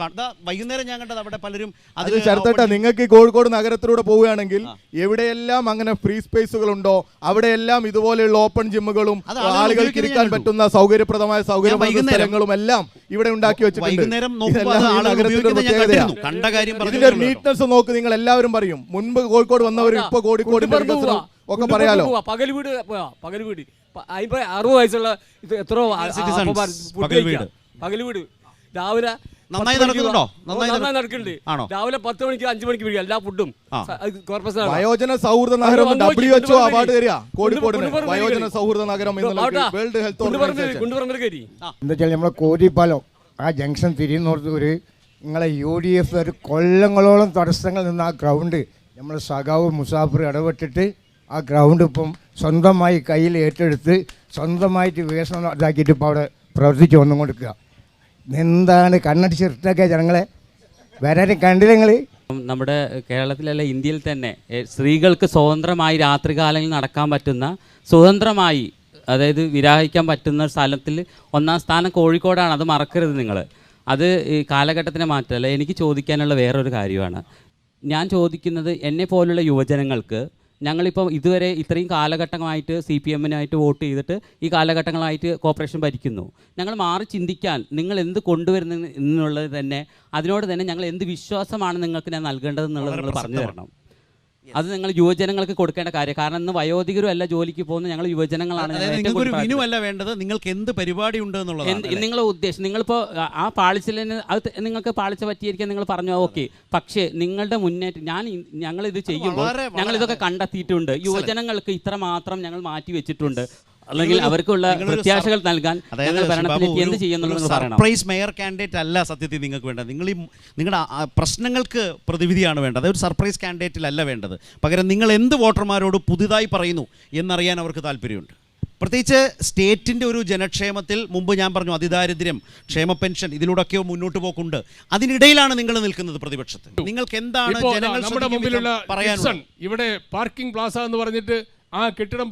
വൈകുന്നേരം ഞാൻ കണ്ടത് അവിടെ പലരും അത് ചേർത്തേട്ടാ. നിങ്ങൾക്ക് ഈ കോഴിക്കോട് നഗരത്തിലൂടെ പോവുകയാണെങ്കിൽ എവിടെയെല്ലാം അങ്ങനെ ഫ്രീ സ്പേസുകളുണ്ടോ അവിടെയെല്ലാം ഇതുപോലെയുള്ള ഓപ്പൺ ജിമ്മുകളും ആളുകൾക്ക് ഇരിക്കാൻ പറ്റുന്ന സൗകര്യപ്രദമായ സ്ഥലങ്ങളും എല്ലാം ഇവിടെ ഉണ്ടാക്കി വെച്ചിട്ടുണ്ട്. ഇതിന്റെ ഒരു നീറ്റ്നെസ് നോക്ക്, നിങ്ങൾ എല്ലാവരും പറയും. മുൻപ് കോഴിക്കോട് വന്നവരും ഇപ്പൊ കോഴിക്കോട് ഒക്കെ പറയാലോ. പകൽ വീട് 60 വയസ്സുള്ള എത്രയോ പകൽ വീട് രാവിലെ നന്നായി നടക്കുന്നുണ്ടോ? നന്നായി നടക്കുന്നുണ്ട്. രാവിലെ 10 മണിക്ക് 5 മണിക്ക് വീഴുക എല്ലാ ഫുഡും. വയോജന സൗഹൃദ നഗരം WHO അവാർഡ് തരിക കോഴിക്കോടിന്. വയോജന സൗഹൃദ നഗരം വേൾഡ് ഹെൽത്ത് ഓർഗനൈസേഷൻ. എന്താ വെച്ചാൽ നമ്മളെ കോരിപ്പാലം ആ ജംഗ്ഷൻ തിരിയുന്നോർത്ത് ഒരു നിങ്ങളെ UDF ഒരു കൊല്ലങ്ങളോളം തടസ്സങ്ങൾ നിന്ന് ആ ഗ്രൗണ്ട് നമ്മൾ സഖാവ് മുസാഫർ ഇടപെട്ടിട്ട് ആ ഗ്രൗണ്ട് ഇപ്പം സ്വന്തമായി കയ്യിൽ ഏറ്റെടുത്ത് സ്വന്തമായിട്ട് വികസനം ഇതാക്കിയിട്ട് ഇപ്പോൾ അവിടെ പ്രവർത്തിച്ച് വന്നുകൊടുക്കുക. എന്താണ് കണ്ണടിച്ചിട്ടൊക്കെ ജനങ്ങളെ വരാനും കണ്ടില്ല നിങ്ങൾ? നമ്മുടെ കേരളത്തിലല്ല ഇന്ത്യയിൽ തന്നെ സ്ത്രീകൾക്ക് സ്വതന്ത്രമായി രാത്രികാലങ്ങളിൽ നടക്കാൻ പറ്റുന്ന, സ്വതന്ത്രമായി അതായത് വിരാഹിക്കാൻ പറ്റുന്ന സ്ഥലത്തിൽ 1ാം സ്ഥാനം കോഴിക്കോടാണ്. അത് മറക്കരുത് നിങ്ങൾ. അത് ഈ കാലഘട്ടത്തിനെ മാറ്റമല്ല. എനിക്ക് ചോദിക്കാനുള്ള വേറൊരു കാര്യമാണ്. ഞാൻ ചോദിക്കുന്നത്, എന്നെ പോലുള്ള യുവജനങ്ങൾക്ക് ഞങ്ങളിപ്പോൾ ഇതുവരെ ഇത്രയും കാലഘട്ടമായിട്ട് CPM-നായിട്ട് വോട്ട് ചെയ്തിട്ട് ഈ കാലഘട്ടങ്ങളായിട്ട് കോർപ്പറേഷൻ ഭരിക്കുന്നു. ഞങ്ങൾ മാറി ചിന്തിക്കാൻ നിങ്ങൾ എന്ത് കൊണ്ടുവരുന്നത് എന്നുള്ളത് തന്നെ, അതിനോട് തന്നെ ഞങ്ങൾ എന്ത് വിശ്വാസമാണ് നിങ്ങൾക്ക് ഞാൻ നൽകേണ്ടതെന്നുള്ളത് നിങ്ങൾ പറഞ്ഞു തരണം. അത് നിങ്ങൾ യുവജനങ്ങൾക്ക് കൊടുക്കേണ്ട കാര്യം. കാരണം ഇന്ന് വയോധികരും അല്ല ജോലിക്ക് പോകുന്ന ഞങ്ങൾ യുവജനങ്ങളാണ്. നിങ്ങൾക്കൊരു വിനുവല്ല വേണ്ടത്, നിങ്ങൾക്ക് എന്ത് പരിപാടി ഉണ്ട് എന്നുള്ളത് നിങ്ങളെ ഉദ്ദേശം. നിങ്ങളിപ്പോൾ ആ പാളിച്ചിലിന് അത് നിങ്ങൾക്ക് പാളിച്ച പറ്റിയിരിക്കാൻ നിങ്ങൾ പറഞ്ഞു, ഓക്കെ. പക്ഷേ നിങ്ങളുടെ മുന്നേറ്റം ഞങ്ങളിത് ചെയ്യുമ്പോൾ ഞങ്ങളിതൊക്കെ കണ്ടെത്തിയിട്ടുണ്ട്. യുവജനങ്ങൾക്ക് ഇത്ര മാത്രം ഞങ്ങൾ മാറ്റി വെച്ചിട്ടുണ്ട്, അല്ലെങ്കിൽ അവർക്കുള്ള പ്രത്യാശകൾ നൽകാൻ ഭരണത്തിലേക്ക് എന്ത് ചെയ്യുന്നുള്ളത് പറയണം. സർപ്രൈസ് മേയർ കാൻഡിഡേറ്റ് അല്ല സത്യത്തിൽ നിങ്ങൾക്ക് വേണ്ടത്. നിങ്ങളുടെ പ്രശ്നങ്ങൾക്ക് പ്രതിവിധിയാണ് വേണ്ടത്. അതൊരു സർപ്രൈസ് കാൻഡിഡേറ്റിലല്ല വേണ്ടത്. പകരം നിങ്ങൾ എന്ത് വോട്ടർമാരോട് പുതുതായി പറയുന്നു എന്നറിയാൻ അവർക്ക് താല്പര്യമുണ്ട്. പ്രത്യേകിച്ച് സ്റ്റേറ്റിൻ്റെ ഒരു ജനക്ഷേമത്തിൽ മുമ്പ് ഞാൻ പറഞ്ഞു, അതിദാരിദ്ര്യം, ക്ഷേമ പെൻഷൻ, ഇതിലൂടെയൊക്കെ മുന്നോട്ട് പോക്കുണ്ട്. അതിനിടയിലാണ് നിങ്ങൾ നിൽക്കുന്നത് പ്രതിപക്ഷത്ത്. നിങ്ങൾക്ക് എന്താണ് നമ്മുടെ മുമ്പിലുള്ള പറയാനുള്ളത്? ഇവിടെ പാർക്കിംഗ് പ്ലാസ എന്ന് പറഞ്ഞിട്ട് ആ കെട്ടിടം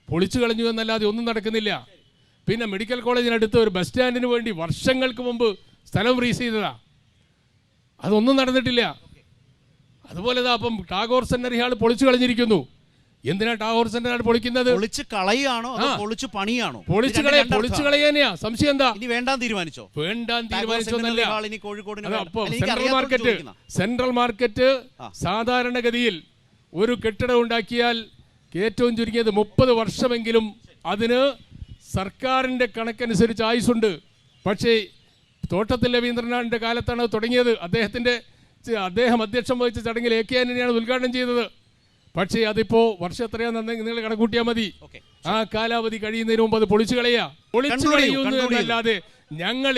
പൊളിച്ചു കളഞ്ഞു എന്നല്ലാതെ ഒന്നും നടക്കുന്നില്ല. പിന്നെ മെഡിക്കൽ കോളേജിനടുത്ത് ഒരു ബസ് സ്റ്റാൻഡിന് വേണ്ടി വർഷങ്ങൾക്ക് മുമ്പ് സ്ഥലം ഫ്രീസ് ചെയ്തതാ, അതൊന്നും നടന്നിട്ടില്ല. അതുപോലെ അപ്പം ടാഗോർ സെന്റർ ഇയാൾ പൊളിച്ചു കളഞ്ഞിരിക്കുന്നു. എന്തിനാ ടാഗോർ സെന്റർ പൊളിക്കുന്നത്? പൊളിച്ചു കളയാണോ പൊളിച്ചു പണിയാണോ? പൊളിച്ചു കളയാനെയാ. സംശയം എന്താ? വേണ്ടാന്ന് തീരുമാനിച്ചോ? സെൻട്രൽ മാർക്കറ്റ് സാധാരണഗതിയിൽ ഒരു കെട്ടിടം ഉണ്ടാക്കിയാൽ ഏറ്റവും ചുരുങ്ങിയത് 30 വർഷമെങ്കിലും അതിന് സർക്കാരിൻ്റെ കണക്കനുസരിച്ച് ആയുസുണ്ട്. പക്ഷേ തോട്ടത്തിൽ രവീന്ദ്രനാഥിൻ്റെ കാലത്താണ് അത് തുടങ്ങിയത്. അദ്ദേഹം അധ്യക്ഷം വഹിച്ച ചടങ്ങിൽ AK ആന്റണിയാണ് ഉദ്ഘാടനം ചെയ്തത്. പക്ഷേ അതിപ്പോൾ വർഷം എത്രയാണെന്ന് നിങ്ങൾ കണക്കൂട്ടിയാൽ മതി. ആ കാലാവധി കഴിയുന്നതിന് മുമ്പ് അത് പൊളിച്ചു കളയുന്നു എന്നല്ലാതെ ഞങ്ങൾ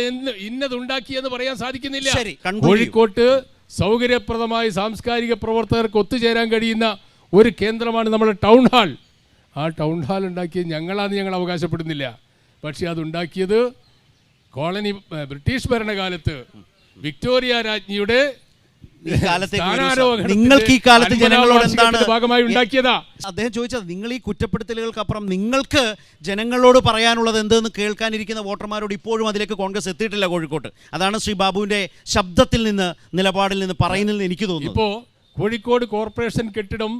ഇന്നതുണ്ടാക്കിയെന്ന് പറയാൻ സാധിക്കുന്നില്ല. കോഴിക്കോട്ട് സൗകര്യപ്രദമായി സാംസ്കാരിക പ്രവർത്തകർക്ക് ഒത്തുചേരാൻ കഴിയുന്ന ഒരു കേന്ദ്രമാണ് നമ്മുടെ ടൗൺ ഹാൾ. ആ ടൗൺ ഹാൾ ഉണ്ടാക്കിയത് ഞങ്ങളാണെന്ന് ഞങ്ങൾ അവകാശപ്പെടുന്നില്ല. പക്ഷേ അതുണ്ടാക്കിയത് ബ്രിട്ടീഷ് ഭരണകാലത്ത് വിക്ടോറിയ രാജ്ഞിയുടെ നിങ്ങൾക്ക് ഈ കാലത്ത് ജനങ്ങളോട് എന്താണ് ഭാഗമായി ഉണ്ടാക്കിയതാ? അദ്ദേഹം ചോദിച്ചത്, നിങ്ങൾ ഈ കുറ്റപ്പെടുത്തലുകൾക്കപ്പുറം നിങ്ങൾക്ക് ജനങ്ങളോട് പറയാനുള്ളത് എന്തെന്ന് കേൾക്കാനിരിക്കുന്ന വോട്ടർമാരോട് ഇപ്പോഴും അതിലേക്ക് കോൺഗ്രസ് എത്തിയിട്ടില്ല കോഴിക്കോട്ട്. അതാണ് ശ്രീ ബാബുവിന്റെ ശബ്ദത്തിൽ നിന്ന്, നിലപാടിൽ നിന്ന് പറയുന്നതെന്ന് എനിക്ക് തോന്നുന്നു. ഇപ്പോൾ കോഴിക്കോട് കോർപ്പറേഷൻ കെട്ടിടം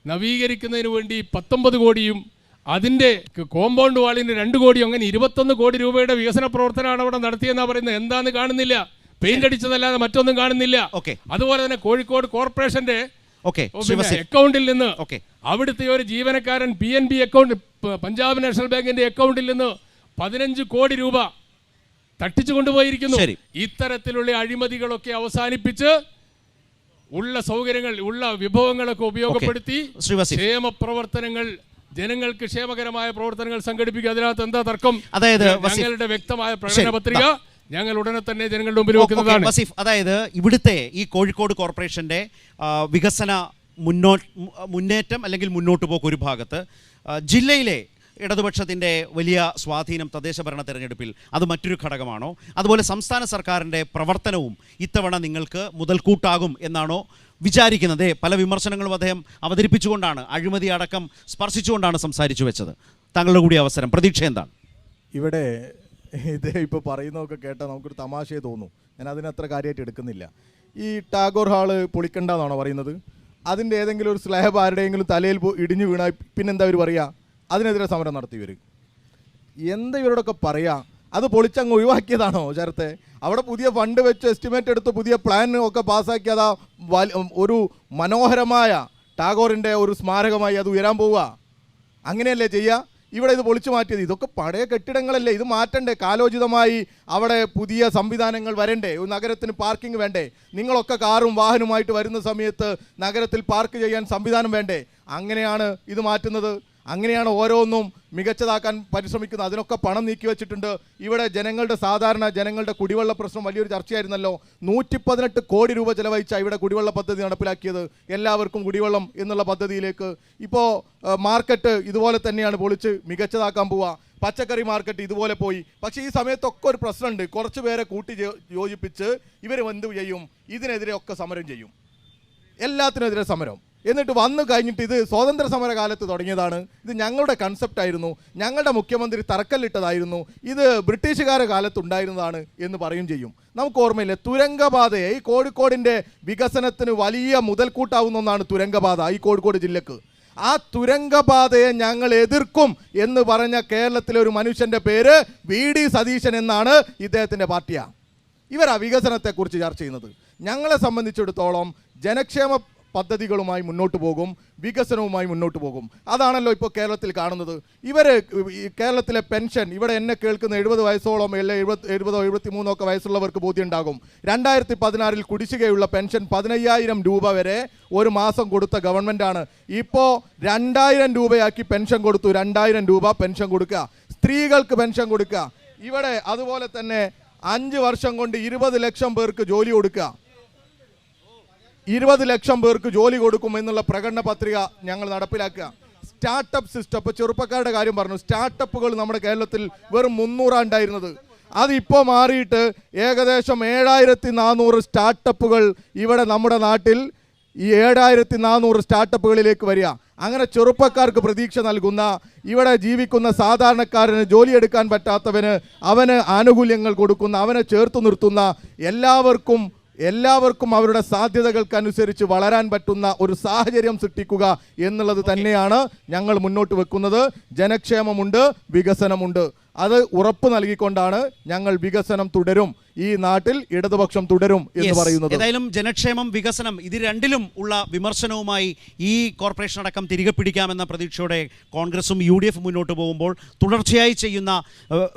നവീകരിക്കുന്നതിന് വേണ്ടി 19 കോടിയും അതിൻ്റെ കോമ്പൗണ്ട് വാളിന് 2 കോടിയും, അങ്ങനെ 21 കോടി രൂപയുടെ വികസന പ്രവർത്തനമാണ് അവിടെ നടത്തിയെന്നാണ് പറയുന്നത്. എന്താന്ന് കാണുന്നില്ല, പെയിന്റ് അടിച്ചതല്ലാതെ മറ്റൊന്നും കാണുന്നില്ല. അതുപോലെ തന്നെ കോഴിക്കോട് കോർപ്പറേഷന്റെ അക്കൗണ്ടിൽ നിന്ന് അവിടുത്തെ ഒരു ജീവനക്കാരൻ PNB അക്കൗണ്ട്, പഞ്ചാബ് നാഷണൽ ബാങ്കിന്റെ അക്കൗണ്ടിൽ നിന്ന് 15 കോടി രൂപ തട്ടിച്ചു കൊണ്ടുപോയിരിക്കുന്നു. ഇത്തരത്തിലുള്ള അഴിമതികളൊക്കെ അവസാനിപ്പിച്ച് ഉള്ള സൗകര്യങ്ങൾ, ഉള്ള വിഭവങ്ങളൊക്കെ ഉപയോഗപ്പെടുത്തി ക്ഷേമ പ്രവർത്തനങ്ങൾ, ജനങ്ങൾക്ക് ക്ഷേമകരമായ പ്രവർത്തനങ്ങൾ സംഘടിപ്പിക്കുക. അതിനകത്ത് എന്താ തർക്കം? അതായത് ഞങ്ങളുടെ വ്യക്തമായ പ്രകടന പത്രിക ഞങ്ങൾ ഉടനെ തന്നെ ജനങ്ങളുടെ മുമ്പിൽ വെക്കുന്നതാണ്. വസീഫ്, അതായത് ഇവിടുത്തെ ഈ കോഴിക്കോട് കോർപ്പറേഷന്റെ വികസന മുന്നേറ്റം അല്ലെങ്കിൽ മുന്നോട്ട് പോക്ക് ഒരു ഭാഗത്ത്, ജില്ലയിലെ ഇടതുപക്ഷത്തിൻ്റെ വലിയ സ്വാധീനം തദ്ദേശ ഭരണ തെരഞ്ഞെടുപ്പിൽ അത് മറ്റൊരു ഘടകമാണോ? അതുപോലെ സംസ്ഥാന സർക്കാരിൻ്റെ പ്രവർത്തനവും ഇത്തവണ നിങ്ങൾക്ക് മുതൽക്കൂട്ടാകും എന്നാണോ വിചാരിക്കുന്നത്? പല വിമർശനങ്ങളും അദ്ദേഹം അവതരിപ്പിച്ചുകൊണ്ടാണ്, അഴിമതി അടക്കം സ്പർശിച്ചുകൊണ്ടാണ് സംസാരിച്ചു വെച്ചത്. താങ്കളുടെ കൂടി അവസരം, പ്രതീക്ഷ എന്താണ്? ഇവിടെ ഇത് ഇപ്പോൾ പറയുന്നതൊക്കെ കേട്ടാൽ നമുക്കൊരു തമാശയെ തോന്നും. ഞാൻ അതിനത്ര കാര്യമായിട്ട് എടുക്കുന്നില്ല. ഈ ടാഗോർ ഹാള് പൊളിക്കണ്ടെന്നാണോ പറയുന്നത്? അതിൻ്റെ ഏതെങ്കിലും ഒരു സ്ലാബ് ആരുടെയെങ്കിലും തലയിൽ ഇടിഞ്ഞു വീണാൽ പിന്നെന്താ ഇവർ പറയുക? അതിനെതിരെ സമരം നടത്തി വരും. എന്താ ഇവരോടൊക്കെ പറയുക? അത് പൊളിച്ചങ്ങ് ഒഴിവാക്കിയതാണോ ചേർത്തെ? അവിടെ പുതിയ ഫണ്ട് വെച്ച് എസ്റ്റിമേറ്റ് എടുത്ത് പുതിയ പ്ലാൻ ഒക്കെ പാസ്സാക്കിയതാ ഒരു മനോഹരമായ ടാഗോറിൻ്റെ ഒരു സ്മാരകമായി അത് ഉയരാൻ പോവുക? അങ്ങനെയല്ലേ ചെയ്യുക? ഇവിടെ ഇത് പൊളിച്ചു മാറ്റിയത്. ഇതൊക്കെ പഴയ കെട്ടിടങ്ങളല്ലേ, ഇത് മാറ്റണ്ടേ? കാലോചിതമായി അവിടെ പുതിയ സംവിധാനങ്ങൾ വരണ്ടേ? ഒരു നഗരത്തിന് പാർക്കിംഗ് വേണ്ടേ? നിങ്ങളൊക്കെ കാറും വാഹനവുമായിട്ട് വരുന്ന സമയത്ത് നഗരത്തിൽ പാർക്ക് ചെയ്യാൻ സംവിധാനം വേണ്ടേ? അങ്ങനെയാണ് ഇത് മാറ്റുന്നത്. അങ്ങനെയാണ് ഓരോന്നും മികച്ചതാക്കാൻ പരിശ്രമിക്കുന്നത്. അതിനൊക്കെ പണം നീക്കി വെച്ചിട്ടുണ്ട്. ഇവിടെ സാധാരണ ജനങ്ങളുടെ കുടിവെള്ള പ്രശ്നം വലിയൊരു ചർച്ചയായിരുന്നല്ലോ. 118 കോടി രൂപ ചെലവഴിച്ച ഇവിടെ കുടിവെള്ള പദ്ധതി നടപ്പിലാക്കിയത്, എല്ലാവർക്കും കുടിവെള്ളം എന്നുള്ള പദ്ധതിയിലേക്ക്. ഇപ്പോൾ മാർക്കറ്റ് ഇതുപോലെ തന്നെയാണ് പൊളിച്ച് മികച്ചതാക്കാൻ പോവുക. പച്ചക്കറി മാർക്കറ്റ് ഇതുപോലെ പോയി. പക്ഷേ ഈ സമയത്തൊക്കെ ഒരു പ്രശ്നമുണ്ട്. കുറച്ച് പേരെ കൂട്ടി യോജിപ്പിച്ച് ഇവർ എന്ത് ചെയ്യും? ഇതിനെതിരെ ഒക്കെ സമരം ചെയ്യും, എല്ലാത്തിനെതിരെ സമരം. എന്നിട്ട് വന്നു കഴിഞ്ഞിട്ട് ഇത് സ്വാതന്ത്ര്യ സമര കാലത്ത് തുടങ്ങിയതാണ്, ഇത് ഞങ്ങളുടെ കൺസെപ്റ്റായിരുന്നു, ഞങ്ങളുടെ മുഖ്യമന്ത്രി തറക്കല്ലിട്ടതായിരുന്നു, ഇത് ബ്രിട്ടീഷുകാരുടെ കാലത്തുണ്ടായിരുന്നതാണ് എന്ന് പറയും ചെയ്യും. നമുക്ക് ഓർമ്മയില്ലേ തുരങ്കപാതയെ? ഈ കോഴിക്കോടിൻ്റെ വികസനത്തിന് വലിയ മുതൽക്കൂട്ടാവുന്ന ഒന്നാണ് തുരങ്കപാത ഈ കോഴിക്കോട് ജില്ലക്ക്. ആ തുരങ്കപാതയെ ഞങ്ങൾ എതിർക്കും എന്ന് പറഞ്ഞ കേരളത്തിലെ ഒരു മനുഷ്യൻ്റെ പേര് VD സതീശൻ എന്നാണ്. ഇദ്ദേഹത്തിൻ്റെ പാർട്ടിയാണ്. ഇവരാ വികസനത്തെക്കുറിച്ച് ചർച്ച ചെയ്യുന്നത്. ഞങ്ങളെ സംബന്ധിച്ചിടത്തോളം ജനക്ഷേമ പദ്ധതികളുമായി മുന്നോട്ട് പോകും, വികസനവുമായി മുന്നോട്ട് പോകും. അതാണല്ലോ ഇപ്പോൾ കേരളത്തിൽ കാണുന്നത്. കേരളത്തിലെ പെൻഷൻ, ഇവിടെ എന്നെ കേൾക്കുന്ന 70 വയസ്സോളം അല്ലെ 70 73 ഒക്കെ വയസ്സുള്ളവർക്ക് ബോധ്യമുണ്ടാകും. 2016 കുടിശ്ശികയുള്ള പെൻഷൻ 15,000 രൂപ വരെ ഒരു മാസം കൊടുത്ത ഗവൺമെൻറ്റാണ്. ഇപ്പോൾ 2,000 രൂപയാക്കി പെൻഷൻ കൊടുത്തു. 2,000 രൂപ പെൻഷൻ കൊടുക്കുക, സ്ത്രീകൾക്ക് പെൻഷൻ കൊടുക്കുക. ഇവിടെ അതുപോലെ തന്നെ 5 വർഷം കൊണ്ട് 20 ലക്ഷം പേർക്ക് ജോലി കൊടുക്കുക. 20 ലക്ഷം പേർക്ക് ജോലി കൊടുക്കും എന്നുള്ള പ്രകടന പത്രിക ഞങ്ങൾ നടപ്പിലാക്കുക. സ്റ്റാർട്ടപ്പ് സിസ്റ്റം, ഇപ്പോൾ ചെറുപ്പക്കാരുടെ കാര്യം പറഞ്ഞു, സ്റ്റാർട്ടപ്പുകൾ നമ്മുടെ കേരളത്തിൽ വെറും 300 ഉണ്ടായിരുന്നത്. അതിപ്പോൾ മാറിയിട്ട് ഏകദേശം 7,400 സ്റ്റാർട്ടപ്പുകൾ ഇവിടെ നമ്മുടെ നാട്ടിൽ, ഈ 7,400 സ്റ്റാർട്ടപ്പുകളിലേക്ക് വരിക. അങ്ങനെ ചെറുപ്പക്കാർക്ക് പ്രതീക്ഷ നൽകുന്ന, ഇവിടെ ജീവിക്കുന്ന സാധാരണക്കാരന് ജോലിയെടുക്കാൻ പറ്റാത്തവന് അവന് ആനുകൂല്യങ്ങൾ കൊടുക്കുന്ന, അവനെ ചേർത്ത് നിർത്തുന്ന, എല്ലാവർക്കും അവരുടെ സാധ്യതകൾക്കനുസരിച്ച് വളരാൻ പറ്റുന്ന ഒരു സാഹചര്യം സൃഷ്ടിക്കുക എന്നുള്ളത് തന്നെയാണ് ഞങ്ങൾ മുന്നോട്ട് വെക്കുന്നത്. ജനക്ഷേമമുണ്ട്, വികസനമുണ്ട്. അത് ഉറപ്പ് നൽകിക്കൊണ്ടാണ് ഞങ്ങൾ വികസനം തുടരും, ഈ നാട്ടിൽ ഇടതുപക്ഷം തുടരും എന്ന് പറയുന്നത്. ഏതായാലും ജനക്ഷേമം, വികസനം, ഇത് രണ്ടിലും ഉള്ള വിമർശനവുമായി ഈ കോർപ്പറേഷൻ അടക്കം തിരികെ പിടിക്കാമെന്ന പ്രതീക്ഷയോടെ കോൺഗ്രസും UDF മുന്നോട്ട് പോകുമ്പോൾ തുടർച്ചയായി ചെയ്യുന്ന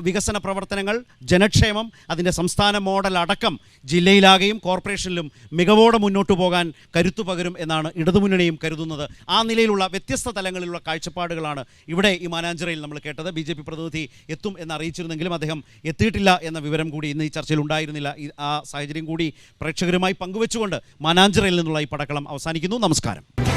വികസന പ്രവർത്തനങ്ങൾ, ജനക്ഷേമം, അതിൻ്റെ സംസ്ഥാന മോഡൽ അടക്കം ജില്ലയിലാകെയും കോർപ്പറേഷനിലും മികവോടെ മുന്നോട്ട് പോകാൻ കരുത്തു പകരും എന്നാണ് ഇടതുമുന്നണിയും കരുതുന്നത്. ആ നിലയിലുള്ള വ്യത്യസ്ത തലങ്ങളിലുള്ള കാഴ്ചപ്പാടുകളാണ് ഇവിടെ ഈ മാനാഞ്ചിറയിൽ നമ്മൾ കേട്ടത്. BJP പ്രതിനിധി എത്തും എന്ന് അറിയിച്ചിരുന്നെങ്കിലും അദ്ദേഹം എത്തിയിട്ടില്ല എന്ന വിവരം കൂടി ഇന്ന് ഈ ചർച്ചയിൽ ഉണ്ടായിരുന്നില്ല. ആ സാഹചര്യം കൂടി പ്രേക്ഷകരുമായി പങ്കുവെച്ചുകൊണ്ട് മാനാഞ്ചിറയിൽ നിന്നുള്ള ഈ പടക്കളം അവസാനിക്കുന്നു. നമസ്കാരം.